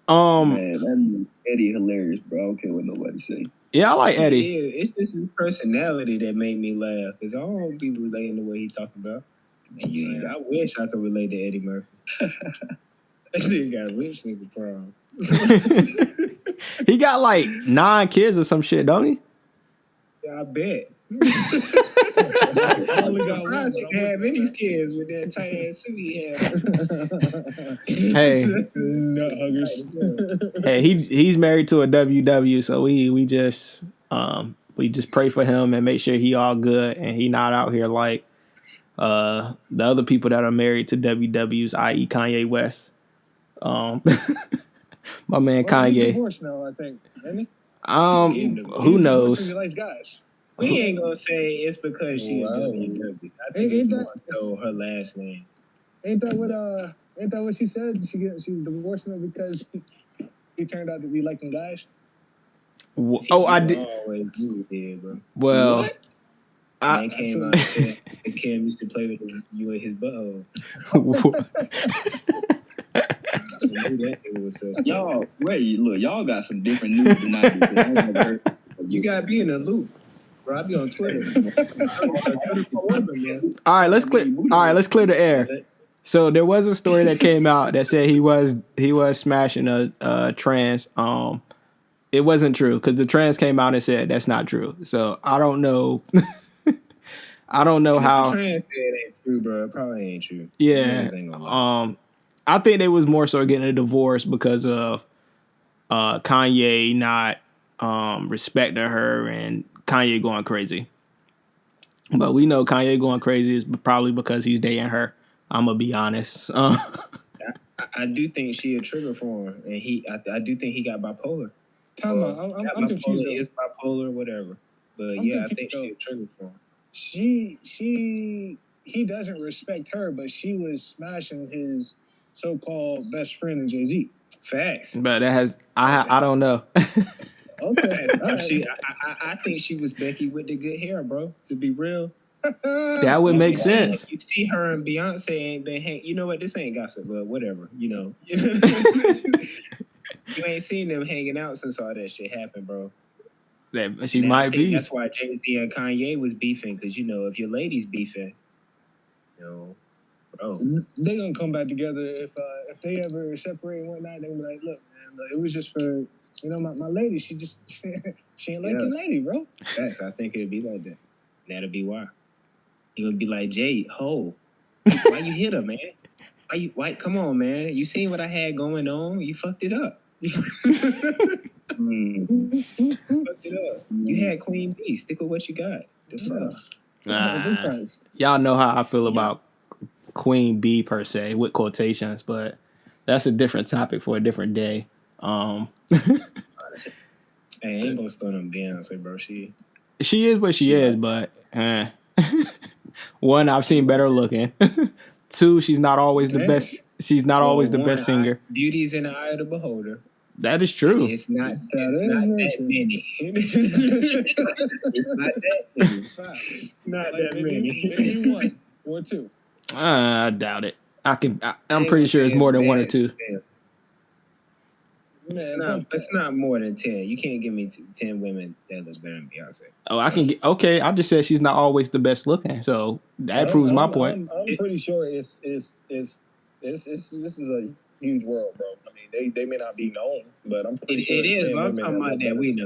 Man, that Eddie hilarious, bro. I don't care what nobody say. Yeah, I like Eddie. Yeah, it's just his personality that made me laugh. Because I don't be relating to what he's talking about. Yeah, I wish I could relate to Eddie Murphy. That nigga got a rich nigga problem. He got like 9 kids or some shit, don't he? Yeah, I bet. I only got one. He can have any kids with that tight ass suit he had. Hey. Nut huggers. Hey, he's married to a WW, so we just pray for him and make sure he all good and he not out here like the other people that are married to WWs, i.e. Kanye West. My man Kanye. He's divorced now, I think, isn't he? Who knows? He likes guys. We ain't gonna say it's because she's WW. I think it's more so her last name. Ain't that what she said? She divorced him because he turned out to be liking guys. I did. Always do it, bro. Well, what? Man came out and said Kim used to play with you and his butthole. that it was suspect. Y'all, wait, look, y'all got some different news than I do. 'Cause I never heard of You gotta be in the loop, bro. I be on Twitter. All right, let's clear. All right, let's clear the air. So there was a story that came out that said he was smashing a trans. It wasn't true because the trans came out and said that's not true. So I don't know. I don't know how. If the trans said it ain't true, bro, it probably ain't true. Yeah. Ain't gonna lie. I think they was more so getting a divorce because of Kanye not respecting her and Kanye going crazy. But we know Kanye going crazy is probably because he's dating her. I'm gonna be honest. I do think she a trigger for him, and I do think he got bipolar. I'm confused. He is bipolar, whatever. But I think she a trigger for him. He doesn't respect her, but she was smashing his so-called best friend in Jay-Z. Facts. But that has I don't know. Okay. I think she was Becky with the good hair, bro. To be real. That would make sense. You see her and Beyonce ain't been you know what? This ain't gossip, but whatever. You know. You ain't seen them hanging out since all that shit happened, bro. That she might be. That's why Jay-Z and Kanye was beefing, because if your lady's beefing, bro. They gonna come back together if they ever separate and whatnot. They gonna be like, look, man, it was just for my lady. She just she ain't like your lady, bro. Yes, I think it'd be like that. And that'll be why. He gonna be like, Jay, ho, why you hit her, man? Why? Come on, man. You seen what I had going on? You fucked it up. Fucked it up. You had Queen Bee. Stick with what you got. The fuck? Y'all know how I feel about Queen Bee per se, with quotations, but that's a different topic for a different day. Hey, I ain't gonna start on Beyonce, bro. She is what she is, but one, I've seen better looking. Two, she's not always the best. She's not always the best singer. Beauty's in the eye of the beholder. That is true. It's not that many. It's not that many. It's not that many. Maybe one or two. I doubt it. I'm pretty sure it's more than one or two. It's not more than 10. You can't give me 10 women that look better than Beyonce. Oh, I can get okay. I just said she's not always the best looking, so that proves my point. I'm pretty sure this is a huge world, bro. I mean, they may not be known, but I'm pretty sure it is. But I'm talking about that we know.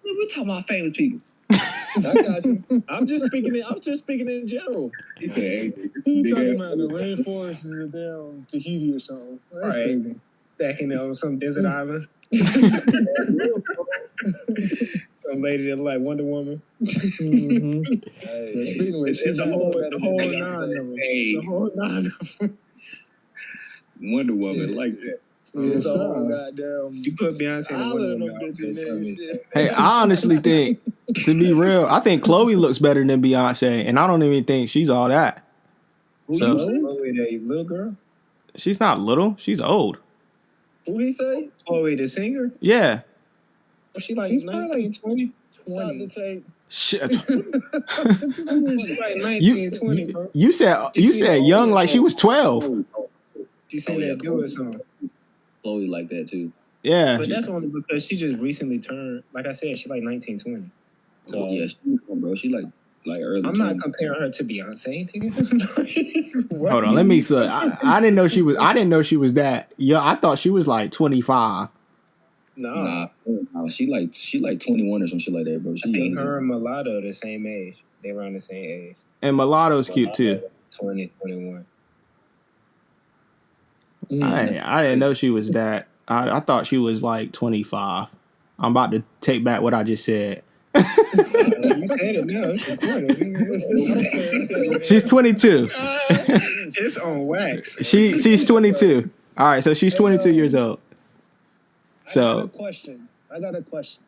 We're talking about famous people. I got you. I'm just speaking in general. You talking about the rainforests of damn Tahiti or something? That's crazy. Back in some desert island. Some lady that like Wonder Woman. Mm-hmm. It's a whole 9 of them. Hey. The whole 9 of them. Wonder Woman like that. It's a whole goddamn. You put Beyonce in Wonder Woman. Hey, I honestly think, to be real, I think Chloe looks better than Beyonce, and I don't even think she's all that. Who you say? Chloe, that little girl? She's not little. She's old. Who he say? Chloe, the singer? Yeah. She like 19, 20? Stop the tape. Shit. She like 19, 20, bro. You said young like she was 12. She said that good song. Chloe like that too. Yeah. But that's only because she just recently turned, like I said, she's like 19, 20. So yeah, bro. She like early. I'm not comparing her to Beyonce. Hold on, let me see. I didn't know she was. I didn't know she was that. Yeah, I thought she was like 25. Nah, she like 21 or some shit like that, bro. I think her and Mulatto the same age. They around the same age. And Mulatto's cute too. 20, 21. I didn't know she was that. I thought she was like 25. I'm about to take back what I just said. You said it now. It's recorded. She's 22. It's on wax. She's 22. All right, so she's 22 years old. So I got a question.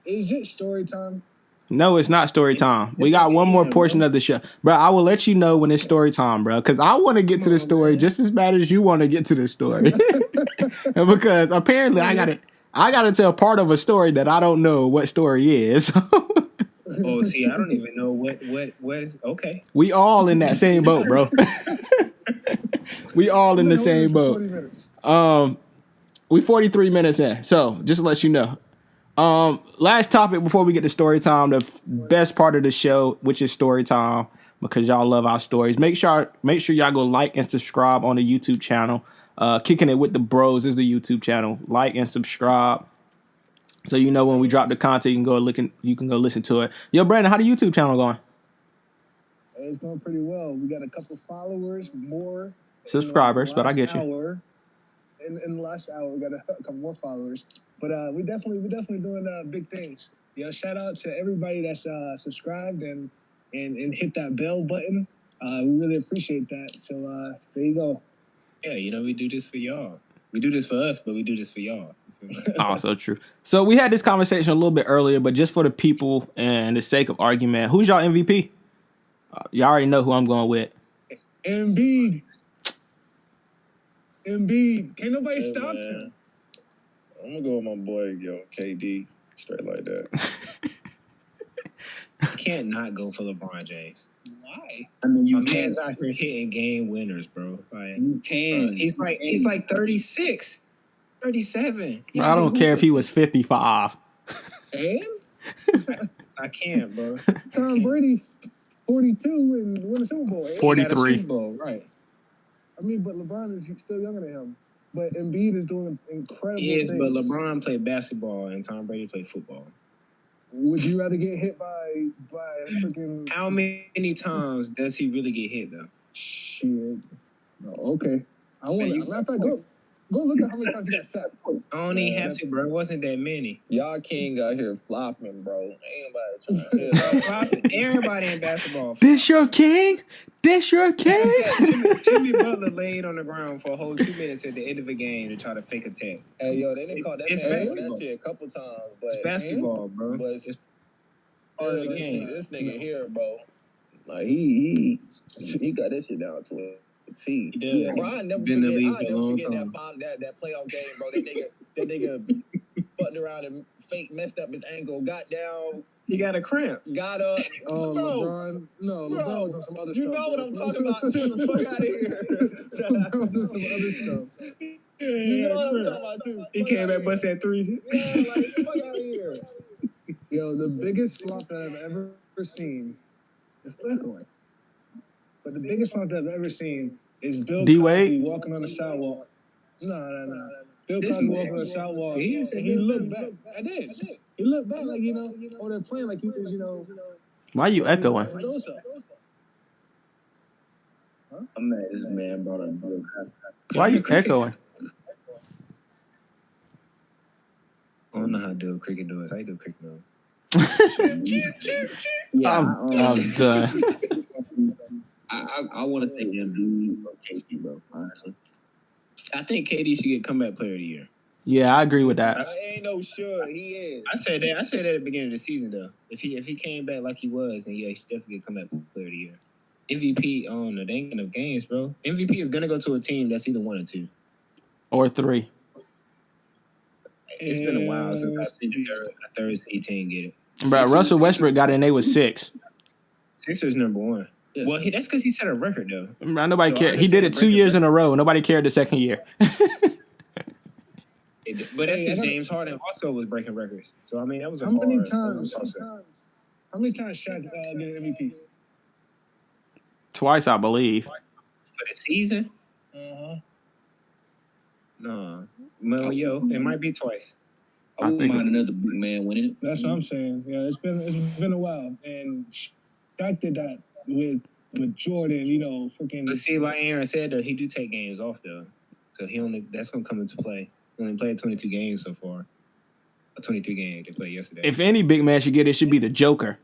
Is it story time? No, it's not story time. We got one more portion of the show. Bro, I will let you know when it's story time, bro. Because I want to get to the story just as bad as you want to get to the story. Because apparently I gotta tell part of a story that I don't know what story is. Oh, see, I don't even know what is okay. We all in that same boat, bro. We all in the same boat. We 43 minutes in, so just to let you know. Last topic before we get to story time, the best part of the show, which is story time, because y'all love our stories. Make sure y'all go like and subscribe on the YouTube channel. Kicking It with the Bros is the YouTube channel. Like and subscribe, so you know when we drop the content, you can go listen to it. Yo, Brandon, how the YouTube channel going? It's going pretty well. We got a couple followers, more subscribers, but I get you. In the last hour, we got a couple more followers, but we definitely doing big things. Shout out to everybody that's subscribed and hit that bell button. We really appreciate that. So there you go. Yeah, we do this for y'all. We do this for us, but we do this for y'all. Oh, so true. So we had this conversation a little bit earlier, but just for the people and the sake of argument, who's y'all MVP? Y'all already know who I'm going with. Embiid. Can't nobody stop him. I'm gonna go with my boy, KD, straight like that. You can't not go for LeBron James. Why? I mean, you My can't. man's out here hitting game winners, bro. Like, You can. he's like 36, 37. I don't care if he was 55. And I can't, bro. Tom Brady, 42 and won a Super Bowl. And 43. Super Bowl, right? I mean, but LeBron is still younger than him. But Embiid is doing incredible He is, things. but LeBron played basketball and Tom Brady played football. Would you rather get hit by a freaking... How many times does he really get hit, though? Shit. Oh, okay. I want to... Matter of fact, go look at how many times he got sacked. I don't even have to, bro. It wasn't that many. Y'all king out here flopping, bro. Ain't nobody trying Flopping. Everybody in basketball. This your king? This your king? Jimmy Butler laid on the ground for a whole 2 minutes at the end of a game to try to fake a tag. Hey, yo, they didn't call that It's man that basketball. shit a couple times, but It's basketball, bro. But It's part of the game. this nigga here, bro. Like he got that shit down to a T. He does. Yeah, bro, I never Been in the forget, league I for a never long forget time. that playoff game, bro. That nigga fucked around and fake messed up his ankle, got down, He got a cramp. got up. Oh, Bro, LeBron. No, bro, LeBron was on some other you stuff. know what I'm talking about, too. Fuck out of here. LeBron was on some other stuff. You know what I'm talking about, too. He came back bust at 3. Yeah, like, fuck out of here. Yo, the biggest flop that I've ever seen is echoing. But the biggest flop that I've ever seen is Bill D-Wade? Cosby walking on the sidewalk. No. Bill Cosby walking on the sidewalk. And he looked back. I did. He looked back like, oh, they're playing like he was, Why you echoing? I'm mad this man brought up Bill Cosby. Why you echoing? I don't know how to do a cricket noise. How you do a cricket noise? Yeah, I'm done. I want to say Embiid or KD, bro. Honestly, I think KD should get comeback player of the year. Yeah, I agree with that. I ain't no sure he is. I said that at the beginning of the season, though. If he came back like he was, then yeah, he should definitely get comeback player of the year. MVP on the dang of games, bro. MVP is gonna go to a team that's either 1 or 2 Or 3. It's been a while since I've seen a third seed team get it. Bro, Russell Westbrook got it and they was 6. Sixers number 1. Yes. Well, that's because he set a record, though. Bro, nobody So cared. He did it 2 years in a row. Nobody cared the second year. But that's because James Harden also was breaking records. So I mean, that was a How many hard- times? that was a- How many times Shaq get an MVP? Twice, I believe. for the season? No, well, it might be twice. I wouldn't think mind another big man winning it. That's what I'm saying. Yeah, it's been a while, and Shaq did that with Jordan. Freaking. But see, like Aaron said, though, he do take games off though, so that's gonna come into play. He only played 22 games so far. 23 games they played yesterday. If any big man should get it, should be the Joker.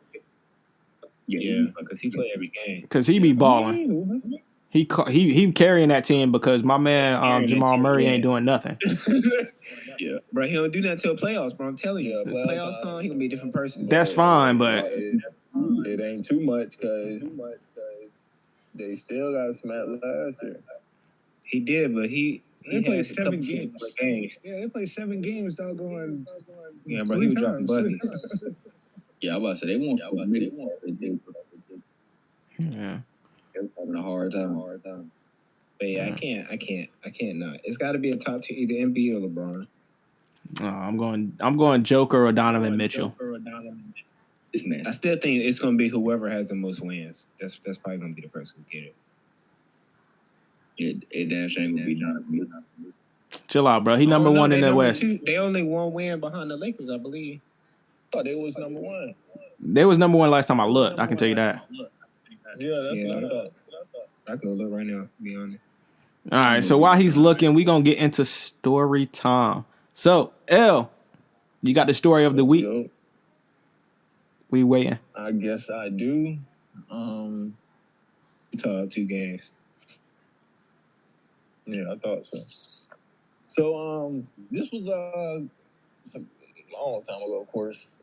Yeah, because he played every game. Because he be balling. He carrying that team because my man Carrying that Jamal team, Murray yeah. ain't doing nothing. Yeah, bro, he don't do that till playoffs, bro. I'm telling you, Yeah, playoffs come, he gonna be a different person. That's fine, but It ain't too much because they still got smacked last year. He did, but he They played had a 7 couple games. 50 games. Yeah, they played 7 games. Doggone. Yeah, bro, he was dropping buddies. Yeah, I was about to say they won't. yeah. They was having a hard time. But yeah, I can't not. It's got to be a top two, either Embiid or LeBron. I'm going Joker or Donovan Mitchell. I still think it's going to be whoever has the most wins. That's probably going to be the person who get it. It damn shame would be Donovan. Chill out, bro. He number one in the West. They only one win behind the Lakers, I believe. I thought they was number one. They was number one last time I looked. I can tell you that. Yeah, that's what I thought. I can look right now, to be honest. All right, so while he's looking, we going to get into story time. So, L, you got the story of the week? Yo, We waiting. I guess I do. Top 2 games. Yeah, I thought so. So, this was it's a long time ago, of course.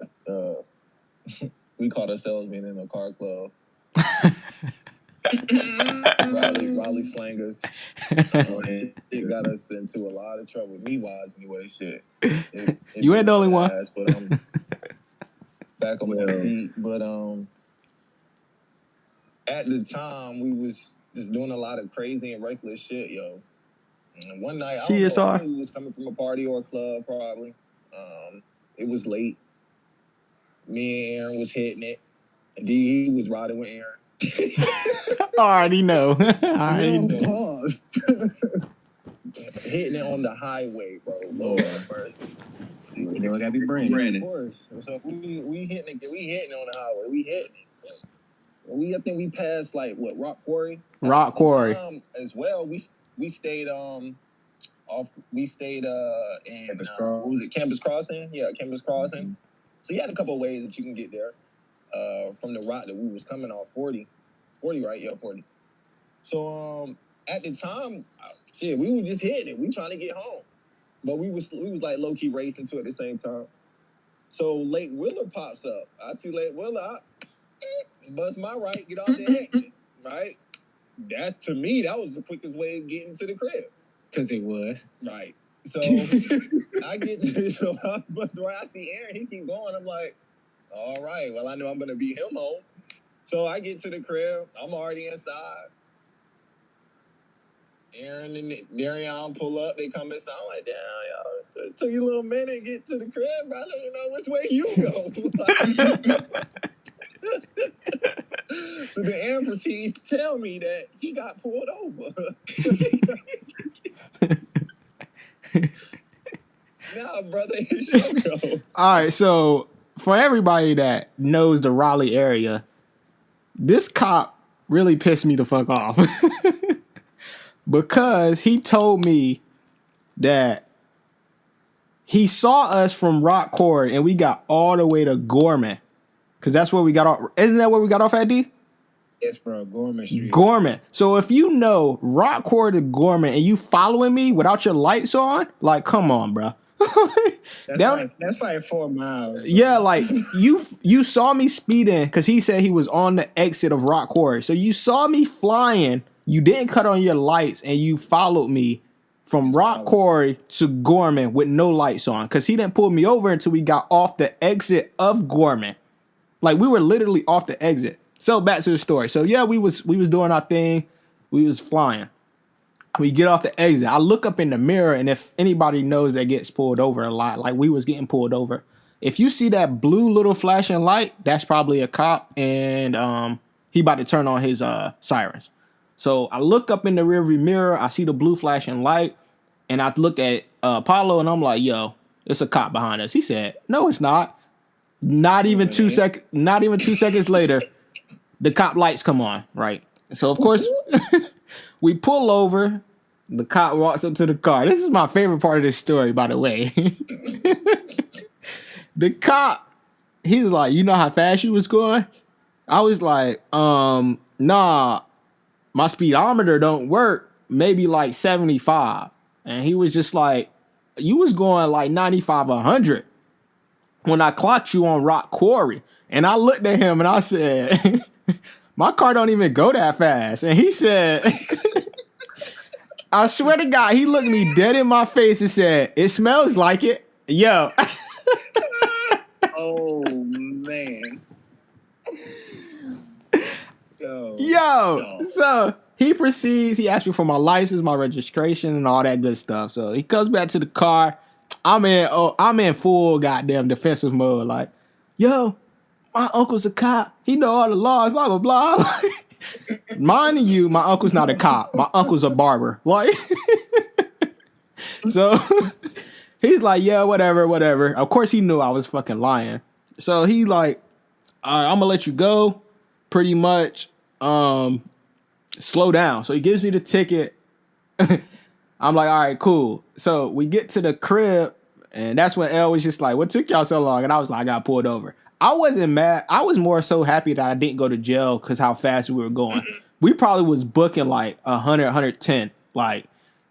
We called ourselves being in a car club. Raleigh slangers. It got us into a lot of trouble. Me wise anyway, shit. You ain't the only one. But I'm back on my feet. But at the time we was just doing a lot of crazy and reckless shit, yo. And one night, I don't know, I think we was coming from a party or a club, probably. It was late. Me and Aaron was hitting it. And he was riding with Aaron. Already know. Pause. Hitting it on the highway, bro. Lord first. You know, gotta be Brandon. Of course. So we hitting on the highway. We hitting it. I think we passed like what, Rock Quarry? Rock Quarry. As well. We stayed in Campus what was it, Campus Crossing? Yeah, Campus Crossing. Mm-hmm. So you had a couple of ways that you can get there. From the route that we was coming off 40, right? Yeah, 40. So at the time, shit, we were just hitting it. We trying to get home, but we was like low key racing too at the same time. So Lake Wheeler pops up. I see Lake Wheeler. Bust my right, get off the exit. Right. That to me, that was the quickest way of getting to the crib. Because it was. Right. So I get bust right. I see Aaron. He keep going. I'm like, all right, well, I know I'm going to beat him home. So I get to the crib. I'm already inside. Aaron and Darion pull up. They come inside. I'm like, damn, y'all, it took you a little minute to get to the crib, bro. I don't even know which way you go. So then Aaron proceeds to tell me that he got pulled over. Nah, brother, it's your go. All right, so for everybody that knows the Raleigh area, this cop really pissed me the fuck off. Because he told me that he saw us from Rock Quarry and we got all the way to Gorman. Because that's where we got off. Isn't that where we got off at, D? Yes, bro. Gorman Street. Gorman. So if you know Rock Quarry to Gorman and you following me without your lights on, like, come on, bro. That's like 4 miles. Bro. Yeah, like you saw me speeding because he said he was on the exit of Rock Quarry. So you saw me flying. You didn't cut on your lights and you followed me from Rock Quarry to Gorman with no lights on because he didn't pull me over until we got off the exit of Gorman. Like we were literally off the exit. So back to the story. So yeah, we was doing our thing. We was flying. We get off the exit. I look up in the mirror, and if anybody knows that gets pulled over a lot, like we was getting pulled over. If you see that blue little flashing light, that's probably a cop, and he about to turn on his sirens. So I look up in the rearview mirror. I see the blue flashing light, and I look at Paulo, and I'm like, "Yo, it's a cop behind us." He said, "No, it's not." Not even 2 seconds. Not even 2 seconds later, the cop lights come on. Right. So of course. We pull over. The cop walks up to the car. This is my favorite part of this story, by the way. The cop, he's like, "You know how fast you was going?" I was like, nah, my speedometer don't work. Maybe like 75. And he was just like, "You was going like 95, 100 when I clocked you on Rock Quarry." And I looked at him and I said, "My car don't even go that fast." And he said, I swear to God, he looked me dead in my face and said, "It smells like it." Yo. Oh, man. Yo. So he proceeds. He asked me for my license, my registration, and all that good stuff. So he comes back to the car. I'm in full goddamn defensive mode. Like, yo, my uncle's a cop. He know all the laws. Blah blah blah. Mind you, my uncle's not a cop. My uncle's a barber. Like, so he's like, yeah, whatever. Of course, he knew I was fucking lying. So he like, all right, I'm gonna let you go. Pretty much, slow down. So he gives me the ticket. I'm like, all right, cool. So we get to the crib, and that's when Elle was just like, what took y'all so long? And I was like, I got pulled over. I wasn't mad. I was more so happy that I didn't go to jail because how fast we were going. We probably was booking like 100, 110. Like,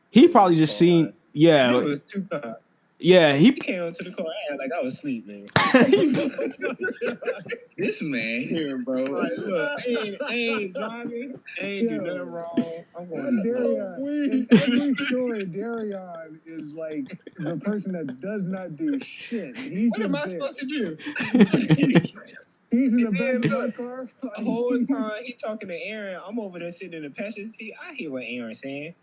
he probably just seen, yeah. It was too hot. Yeah, He came up to the car. I had like I was asleep, man. This man here, bro. Like, look, I ain't driving. I ain't do nothing wrong. I'm going to Darion, in every story, Darion is like the person that does not do shit. He's What am I just there. supposed to do? He's in the And then, back of my look, car. The whole time he talking to Aaron, I'm over there sitting in the passenger seat. I hear what Aaron's saying.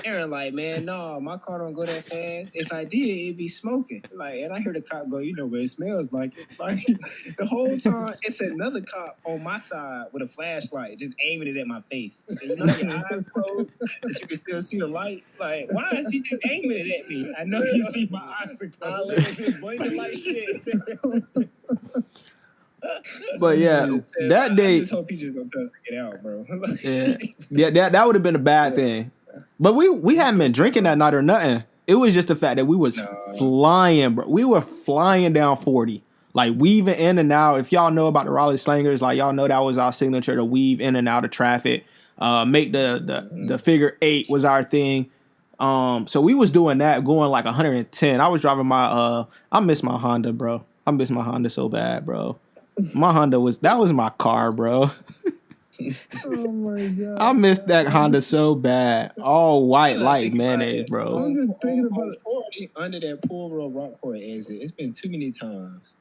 Aaron like, man, no, my car don't go that fast. If I did, it'd be smoking. Like, and I hear the cop go, you know what it smells like. Like the whole time, it's another cop on my side with a flashlight, just aiming it at my face. And you know your eyes closed, but you can still see the light. Like, why is he just aiming it at me? I know you see my eyes are closed. Just blinking like shit. but yeah, that day. I just hope he just don't tell us to get out, bro. yeah, that would have been a bad thing. But we hadn't been drinking that night or nothing. It was just the fact that we was flying, bro. We were flying down 40, like weaving in and out. If y'all know about the Raleigh Slangers, like y'all know that was our signature to weave in and out of traffic. Make the figure 8 was our thing. So we was doing that, going like 110. I was driving my I miss my Honda, bro. I miss my Honda so bad, bro. My Honda was my car, bro. Oh my god! I missed that Honda so bad. All white like mayonnaise, bro. I'm just thinking about it. Under that Pool Road Rockport exit, it's been too many times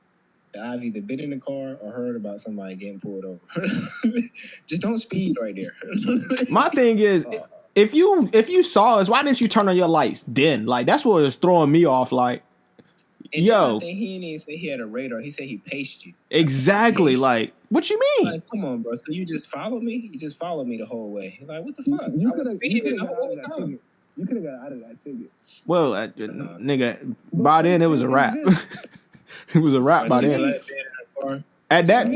that I've either been in the car or heard about somebody getting pulled over. Just don't speed right there. My thing is, if you saw us, why didn't you turn on your lights then? Like, that's what was throwing me off. Like, and yo, I think he didn't even say he had a radar. He said he paced you. Exactly. Like, what you mean? Like, come on, bro. So you just followed me? You just followed me the whole way. Like, what the fuck? I was speeding the whole time. You could have got out of that ticket. Well, nigga, by then it was a wrap. It was a wrap by then. At that,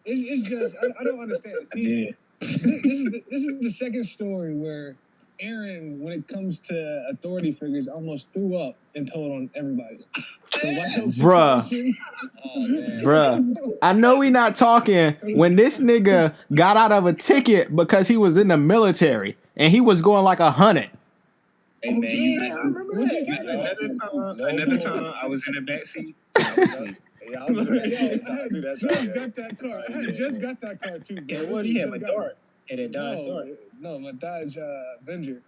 it's just I don't understand. See, this is the second story where Aaron, when it comes to authority figures, almost threw up and told on everybody. Bruh, I know we not talking when this nigga got out of a ticket because he was in the military and he was going like 100. Hey, man, I remember that. Another time, I was in the backseat. I just got that car too. Yeah, what do you have? A Dart? And a Dodge Dart? No, my Dodge Avenger.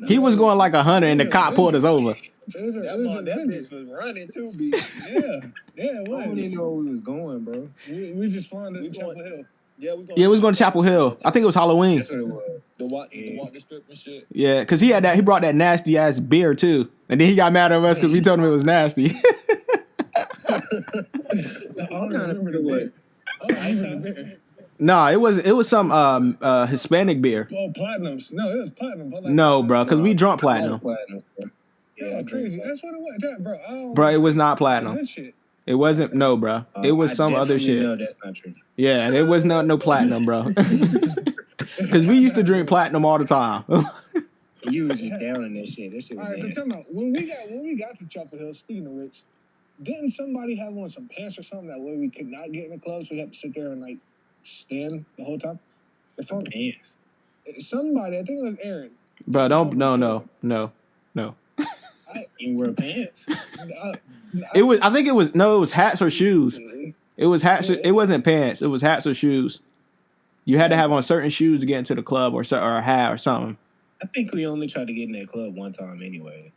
He was going like 100 and the cop pulled us over. That bitch was running too, B. Yeah, it was. I don't even know where we was going, bro. We just flying to Chapel Hill. Yeah, we was going to Chapel Hill. I think it was Halloween. That's what it was. The walk the strip and shit. Yeah, because he brought that nasty ass beer too. And then he got mad at us because we told him it was nasty. I'm trying to remember what. No, it was some Hispanic beer. Oh, Platinums. No, it was Platinum. No, bro, because we drunk Platinum. Yeah, crazy. That's what it was, bro. Bro, it was not Platinum. That shit. It wasn't. No, bro. It was some other shit. No, that's not true. Yeah, it was no Platinum, bro. Because we used to drink Platinum all the time. You was just down in that shit. That shit was all right, so tell me, when we got to Chapel Hill, speaking of which, didn't somebody have on some pants or something that way we could not get in the club, so we had to sit there and like stand the whole time? Pants. Somebody, I think it was Aaron. Bro, no. I didn't wear pants. It was hats or shoes. It was hats. It wasn't pants. It was hats or shoes. You had to have on certain shoes to get into the club or a hat or something. I think we only tried to get in that club one time anyway.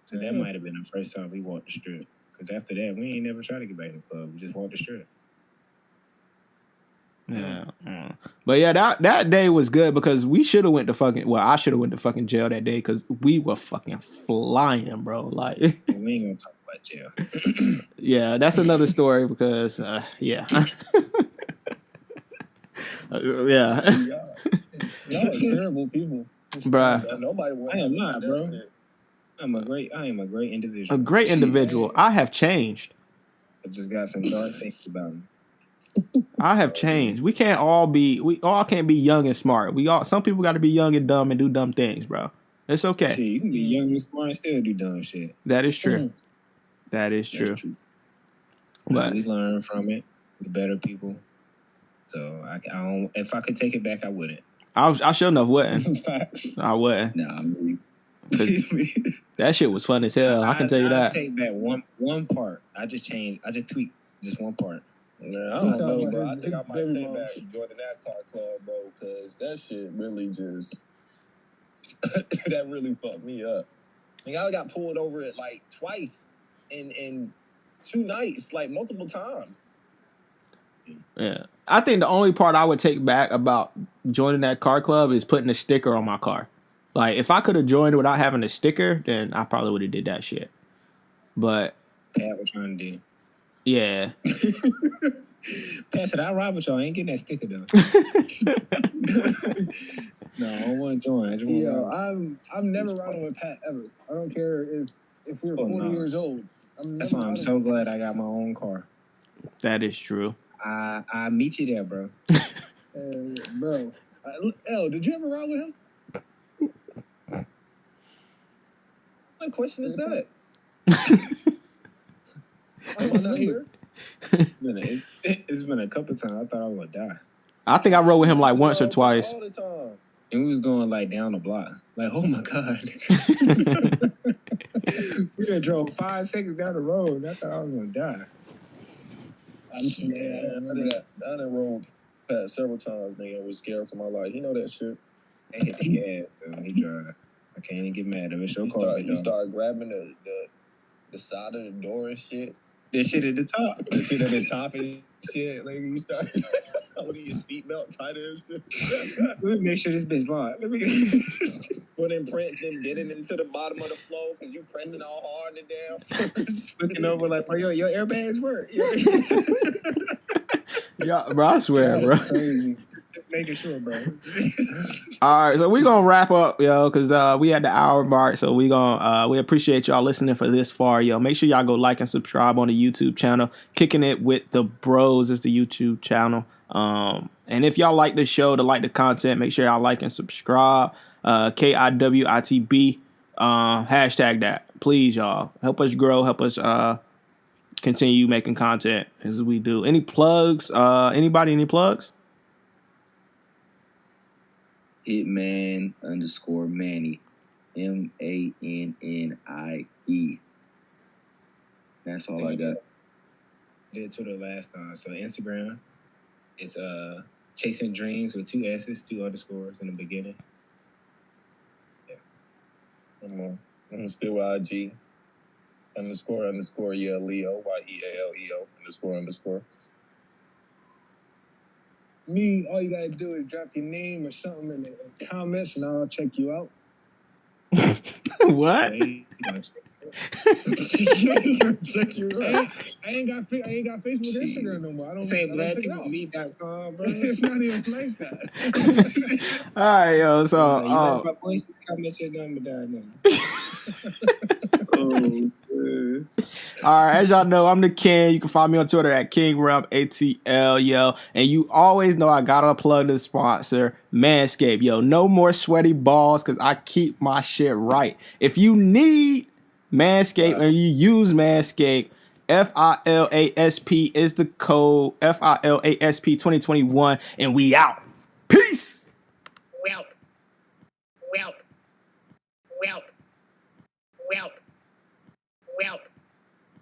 So that might have been the first time we walked the strip. Because after that, we ain't never tried to get back in the club. We just walked the strip. Yeah. But yeah, that day was good because we should have went to fucking. Well, I should have went to fucking jail that day because we were fucking flying, bro. Like, We ain't gonna talk about jail. yeah, that's another story because yeah. Yeah. Y'all are terrible people. Bruh. Nobody wants I am to not, do bro. that shit. I am a great individual. A great individual. I have changed. I just got some dark things about me. I have changed. We all can't be young and smart. Some people got to be young and dumb and do dumb things, bro. It's okay. Shit, you can be young and smart and still do dumb shit. That is true. That is true. But we learn from it. We're better people. So I don't. If I could take it back, I wouldn't. I sure enough wouldn't. I wouldn't. Nah, I mean, that shit was fun as hell. I can tell you that. I take back one part. I just tweaked just one part. Man, I don't know, bro. I think I might take back joining that car club, bro, because that shit really just that really fucked me up. Like, I got pulled over it like twice in 2 nights, like multiple times. Yeah, I think the only part I would take back about joining that car club is putting a sticker on my car. Like, if I could have joined without having a sticker, then I probably would have did that shit. But Pat was trying to do. Yeah. Pat said, I'll ride with y'all. I ain't getting that sticker though. No, I don't want to join. I just want I'm never riding with Pat ever. I don't care if we're 40 years old. That's why I'm so glad I got my own car. That is true. I'll meet you there, bro. Bro. L, did you ever ride with him? What question is that? Am I not here? It's been a couple times. I thought I was going to die. I think I rode with him like once or twice. All the time. And we was going like down the block. Like, oh my God. We done drove 5 seconds down the road. I thought I was going to die. I done rode past several times, nigga. I was scared for my life. You know that shit. They hit the gas, though. He drive. I can't even get mad at him. It's your car. You start grabbing the side of the door and shit. That shit at the top. The shit at the top and shit. Like, you start holding your seatbelt tighter and shit. Let me make sure this bitch locked. Let me putting prints, then getting into the bottom of the floor because you pressing all hard and down. Looking over like, bro, your airbags work. Yeah, bro, I swear, bro. Crazy. Making sure, bro. All right, so we're gonna wrap up, yo, because we at the hour mark. So we appreciate y'all listening for this far, yo. Make sure y'all go like and subscribe on the YouTube channel. Kicking It with the Bros is the YouTube channel. And if y'all like the show, to like the content, make sure y'all like and subscribe. KIWTB. Hashtag that, please, y'all. Help us grow. Help us continue making content as we do. Any plugs? Anybody? Any plugs? Hitman_Manny. MANNIE. That's all I got. Did Twitter last time. So Instagram, it's Chasing Dreams with 2 S's, 2 underscores in the beginning. Yeah. I'm still IG. __ yeah, Leo, YEALEO __. Me, all you gotta do is drop your name or something in the comments, and I'll check you out. What? Check you out. I ain't got Facebook or Instagram no more. I don't say blackpeoplemeet.com, bro. It's not even like that. All right, yo. So, my voice just comment your number down all right, as y'all know, I'm the King. You can find me on Twitter at KingRumATL, yo. And you always know I gotta plug the sponsor, Manscaped, yo. No more sweaty balls, because I keep my shit right. If you need Manscaped and you use Manscaped, FILASP is the code, FILASP 2021, and we out. Peace. Welp.